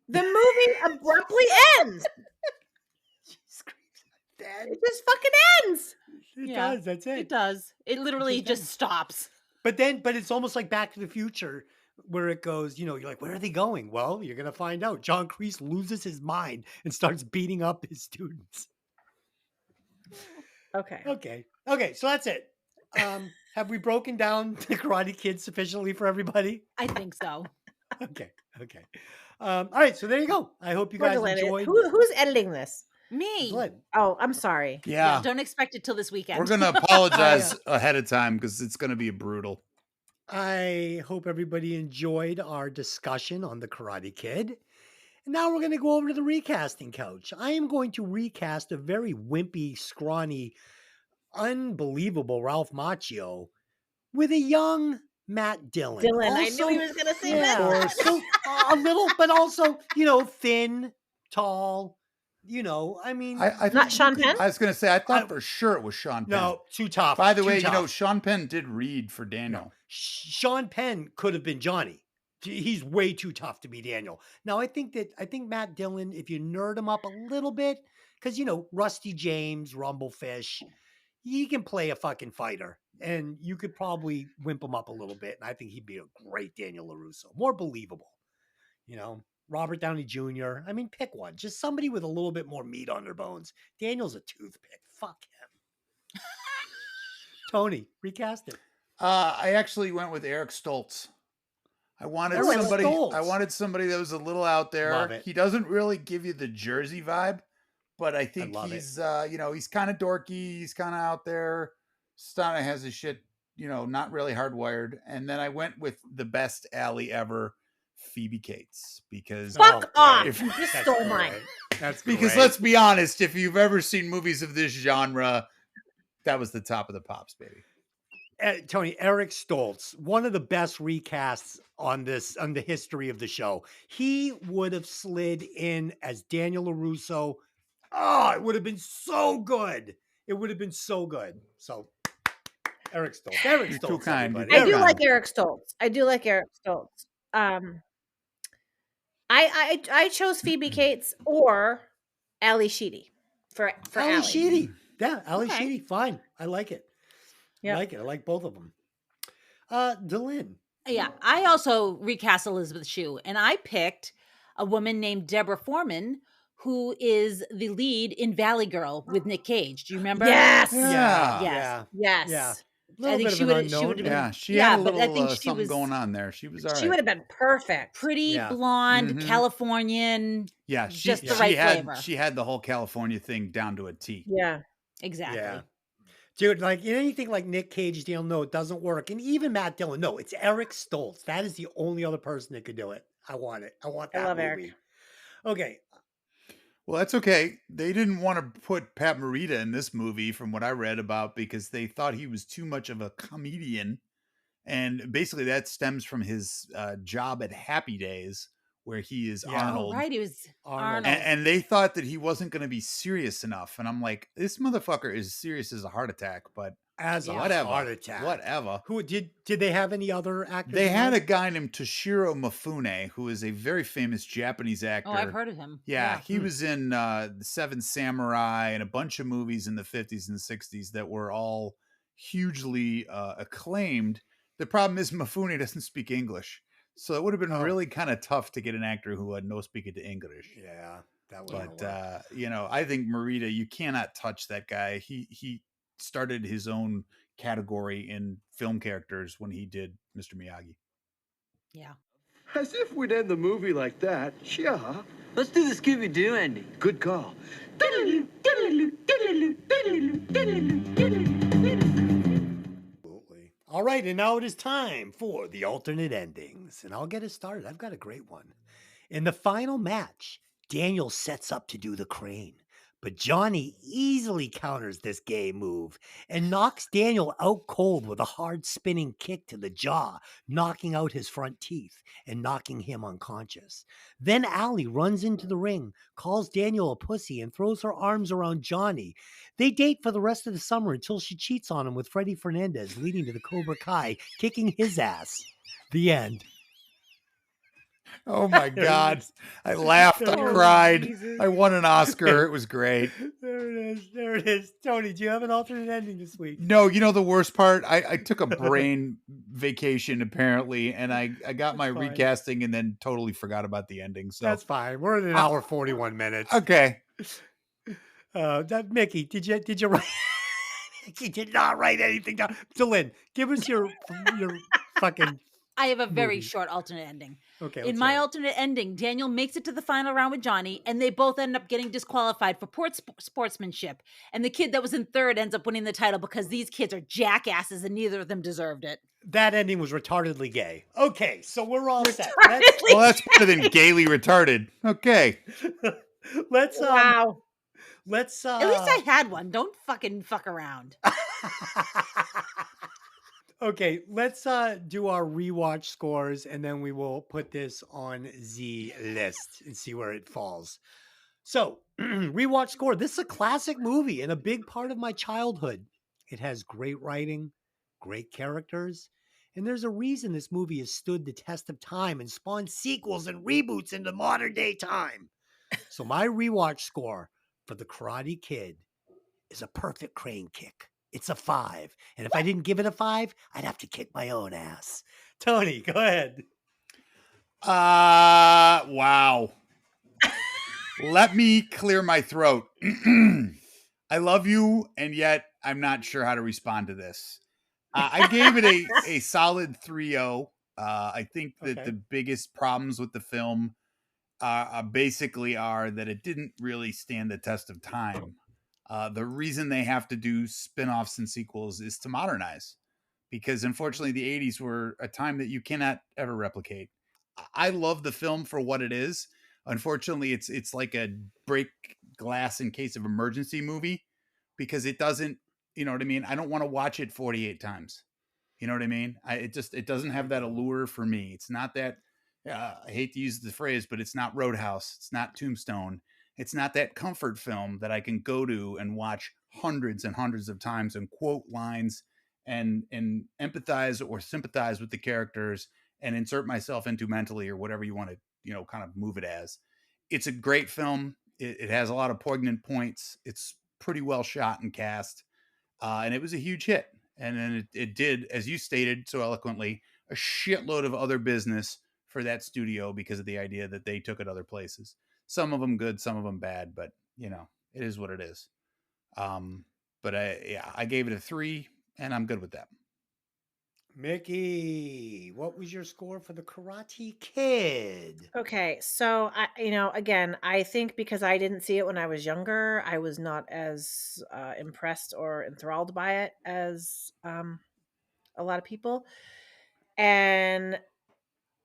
the movie abruptly ends. It just fucking ends. It does. That's it. It does. It literally just stops. But it's almost like Back to the Future, where it goes, you know, you're like, where are they going? Well, you're going to find out. John Kreese loses his mind and starts beating up his students. Okay. So that's it. Have we broken down the Karate Kid sufficiently for everybody? I think so. Okay. All right. So there you go. I hope you guys enjoyed. Who's editing this? Me. Glenn. Oh, I'm sorry. Yeah. Don't expect it till this weekend. We're going to apologize ahead of time because it's going to be brutal. I hope everybody enjoyed our discussion on the Karate Kid. And now we're going to go over to the recasting couch. I am going to recast a very wimpy, scrawny, unbelievable Ralph Macchio with a young Matt Dillon. I knew he was going to say that. So, a little, but also, you know, thin, tall. You know, I mean, I not Sean Penn. I was going to say, I thought for sure it was Sean Penn. No, too tough. By the way, you know, Sean Penn did read for Daniel. No. Sean Penn could have been Johnny. He's way too tough to be Daniel. Now, I think Matt Dillon, if you nerd him up a little bit, because, you know, Rusty James, Rumblefish, he can play a fucking fighter. And you could probably wimp him up a little bit. And I think he'd be a great Daniel Larusso. More believable. You know, Robert Downey Jr. I mean, pick one. Just somebody with a little bit more meat on their bones. Daniel's a toothpick. Fuck him. Tony, recast it. I actually went with Eric Stoltz. I wanted somebody that was a little out there. He doesn't really give you the Jersey vibe, but I think he's you know, he's kind of dorky, he's kind of out there. Stana has his shit, you know, not really hardwired. And then I went with the best Allie ever, Phoebe Cates, because fuck off. You just stole mine. That's because let's be honest, if you've ever seen movies of this genre, that was the top of the pops, baby. Tony, Eric Stoltz, one of the best recasts on the history of the show. He would have slid in as Daniel LaRusso. Oh, it would have been so good. It would have been so good. So Eric Stoltz. Eric You're too Stoltz, kind. everybody. You're I too do like kind. Eric Stoltz. I do like Eric Stoltz. I chose Phoebe Cates or Ali Sheedy for Ali Ali. Sheedy. Yeah, Ali Okay. Sheedy. Fine. I like it. Yep. I like it. I like both of them. Delin. Yeah, I also recast Elizabeth Shue, and I picked a woman named Deborah Foreman, who is the lead in Valley Girl with Nick Cage. Do you remember? Yes. Yeah. Yeah. Yes. Yeah. I Little think bit of she an would unknown. have Yeah, been she had a but I little think she something was going on there. She was all She right. would have been perfect. pretty Yeah. blonde, Mhm. Californian, Yeah, just the right flavor. she had the whole California thing down to a T. Yeah. Exactly. Yeah. Dude, like anything like Nick Cage deal, no, it doesn't work. And even Matt Dillon, no, it's Eric Stoltz. That is the only other person that could do it. I want it. I want I that love movie. Eric. Okay. Well, that's okay. They didn't want to put Pat Morita in this movie, from what I read about, because they thought he was too much of a comedian. And basically, that stems from his job at Happy Days, where he is Yeah. Oh, Arnold. right. He was Arnold. Arnold. And they thought that he wasn't going to be serious enough. And I'm like, this motherfucker is serious as a heart attack, but As a whatever. heart attack. Whatever. Who did they have any other actors? They in had a mind? guy named Toshiro Mifune, who is a very famous Japanese actor. Oh, I've heard of him. Yeah, he Hmm. was in The Seven Samurai and a bunch of movies in the 50s and 60s that were all hugely acclaimed. The problem is Mifune doesn't speak English. So it would have been Oh. really kind of tough to get an actor who had no speaking to English. Yeah, that would But I think Morita, you cannot touch that guy. He started his own category in film characters when he did Mr. Miyagi. Yeah. As if we'd end the movie like that. Yeah. Let's do the Scooby-Doo ending. Good call. Absolutely. All right, and now it is time for the alternate endings. And I'll get it started. I've got a great one. In the final match, Daniel sets up to do the crane, but Johnny easily counters this gay move and knocks Daniel out cold with a hard spinning kick to the jaw, knocking out his front teeth and knocking him unconscious. Then Allie runs into the ring, calls Daniel a pussy, and throws her arms around Johnny. They date for the rest of the summer until she cheats on him with Freddie Fernandez, leading to the Cobra Kai kicking his ass. The end. Oh my God. I laughed. I Oh, cried. Jesus. I won an Oscar. It was great. There it is. There it is. Tony, do you have an alternate ending this week? No, you know the worst part? I took a brain vacation apparently, and I got my That's fine. recasting and then totally forgot about the ending. So That's fine. We're at an hour 41 minutes. okay. Mickey, did you write? Mickey did not write anything down. Dylan, give us your fucking. I have a very Movie. short alternate ending. Okay. In let's my hear it. alternate ending, Daniel makes it to the final round with Johnny, and they both end up getting disqualified for poor sportsmanship. And the kid that was in third ends up winning the title because these kids are jackasses and neither of them deserved it. That ending was retardedly gay. Okay, so we're all set. Well, that's better than gaily retarded. Okay. Let's Wow. let's At least I had one. Don't fucking fuck around. Okay, let's do our rewatch scores and then we will put this on the list and see where it falls. So, rewatch score. This is a classic movie and a big part of my childhood. It has great writing, great characters, and there's a reason this movie has stood the test of time and spawned sequels and reboots into modern day time. So, my rewatch score for The Karate Kid is a perfect crane kick. It's a 5. And if I didn't give it a 5, I'd have to kick my own ass. Tony, go ahead. Wow. Let me clear my throat. I love you, and yet I'm not sure how to respond to this. I gave it a solid 3-0. I think that Okay. the biggest problems with the film basically are that it didn't really stand the test of time. The reason they have to do spin-offs and sequels is to modernize, because unfortunately the 80s were a time that you cannot ever replicate. I love the film for what it is. Unfortunately, it's like a break glass in case of emergency movie, because it doesn't, you know what I mean? I don't want to watch it 48 times. You know what I mean? It doesn't have that allure for me. It's not that. I hate to use the phrase, but it's not Roadhouse. It's not Tombstone. It's not that comfort film that I can go to and watch hundreds and hundreds of times and quote lines and empathize or sympathize with the characters and insert myself into mentally or whatever you want to, kind of move it as. It's a great film. It has a lot of poignant points. It's pretty well shot and cast. And it was a huge hit. And then it did, as you stated so eloquently, a shitload of other business for that studio because of the idea that they took it other places. Some of them good, some of them bad, but it is what it is. But I gave it a 3, and I'm good with that. Mickey, what was your score for the Karate Kid? Okay, so again, I think because I didn't see it when I was younger, I was not as impressed or enthralled by it as a lot of people. And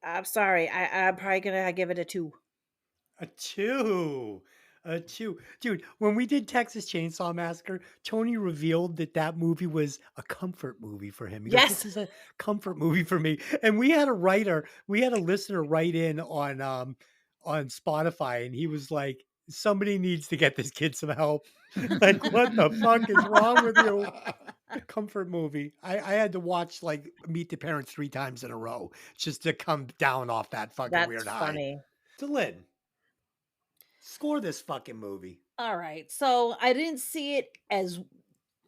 I'm sorry, I'm probably gonna give it a 2. A 2. A 2. Dude, when we did Texas Chainsaw Massacre, Tony revealed that movie was a comfort movie for him. He goes, Yes. this is a comfort movie for me. And we had a listener write in on Spotify, and he was like, somebody needs to get this kid some help. Like, what the fuck is wrong with you? Comfort movie. I had to watch like Meet the Parents 3 times in a row just to come down off that fucking That's weird high. funny. So Lynn, score this fucking movie. All right. So I didn't see it as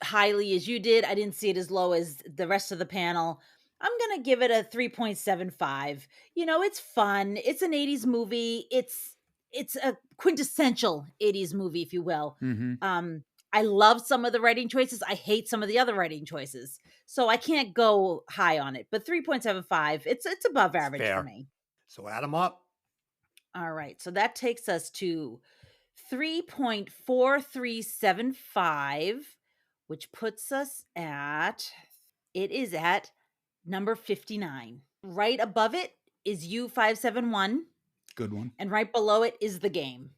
highly as you did. I didn't see it as low as the rest of the panel. I'm going to give it a 3.75. It's fun. It's an 80s movie. It's a quintessential 80s movie, if you will. Mm-hmm. I love some of the writing choices. I hate some of the other writing choices. So I can't go high on it, but 3.75, it's above average fair. for me. So add them up. All right. So that takes us to 3.4375, which puts us at number 59. Right above it is U571. Good one. And right below it is The Game.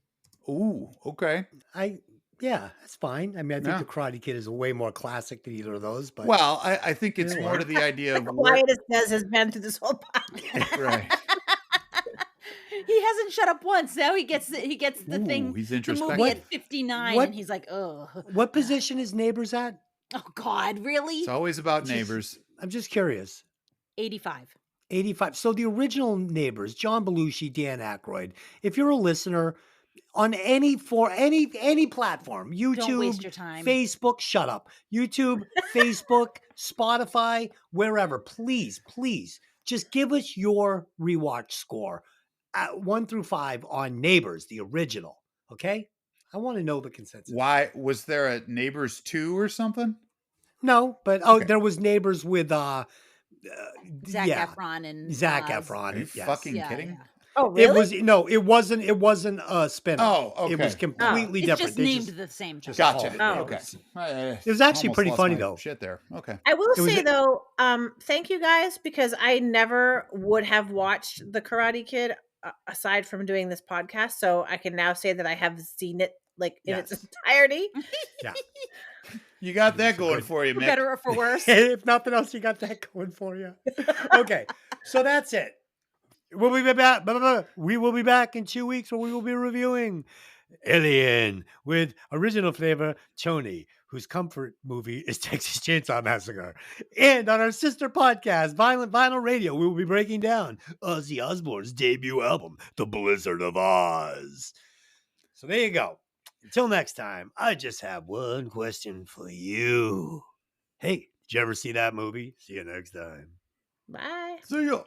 Ooh, okay. Yeah, that's fine. I mean, I think Yeah. The Karate Kid is way more classic than either of those. But Well, I think it's more to the idea of Quiet as Des has been through this whole podcast. right. He hasn't shut up once. Now he gets the thing. He's The introspective. movie at 59, and he's like, "Oh, what position is Neighbors at? oh God, really?" It's always about neighbors. I'm just curious. 85. 85. So the original Neighbors, John Belushi, Dan Aykroyd. If you're a listener on any platform, YouTube, Don't waste your time. Facebook, shut up. YouTube, Facebook, Spotify, wherever. Please just give us your rewatch score at 1 through 5 on Neighbors, the original. Okay, I want to know the consensus. Why was there a Neighbors 2 or something? No, but Okay. there was Neighbors with Zac Efron and Zac Oz. Efron. Are you yes. fucking Yeah, kidding? yeah. Oh, really? It wasn't a spin-off. Oh, okay. It was completely It's different. just They named the same time. Gotcha. Oh. Okay. It was actually Almost pretty lost funny, my though. Shit there. Okay. I will It was say a- though, thank you guys, because I never would have watched The Karate Kid aside from doing this podcast. So I can now say that I have seen it like in its Yes. entirety. Yeah. You got that It's a going good- for you, For Mick. better or for worse. If nothing else, you got that going for you. Okay, so that's it. We'll be back. We will be back in 2 weeks where we will be reviewing Alien with original flavor Tony, whose comfort movie is Texas Chainsaw Massacre. And on our sister podcast, Violent Vinyl Radio, we will be breaking down Ozzy Osbourne's debut album, The Blizzard of Oz. So there you go. Until next time, I just have one question for you. Hey, did you ever see that movie? See you next time. Bye. See ya.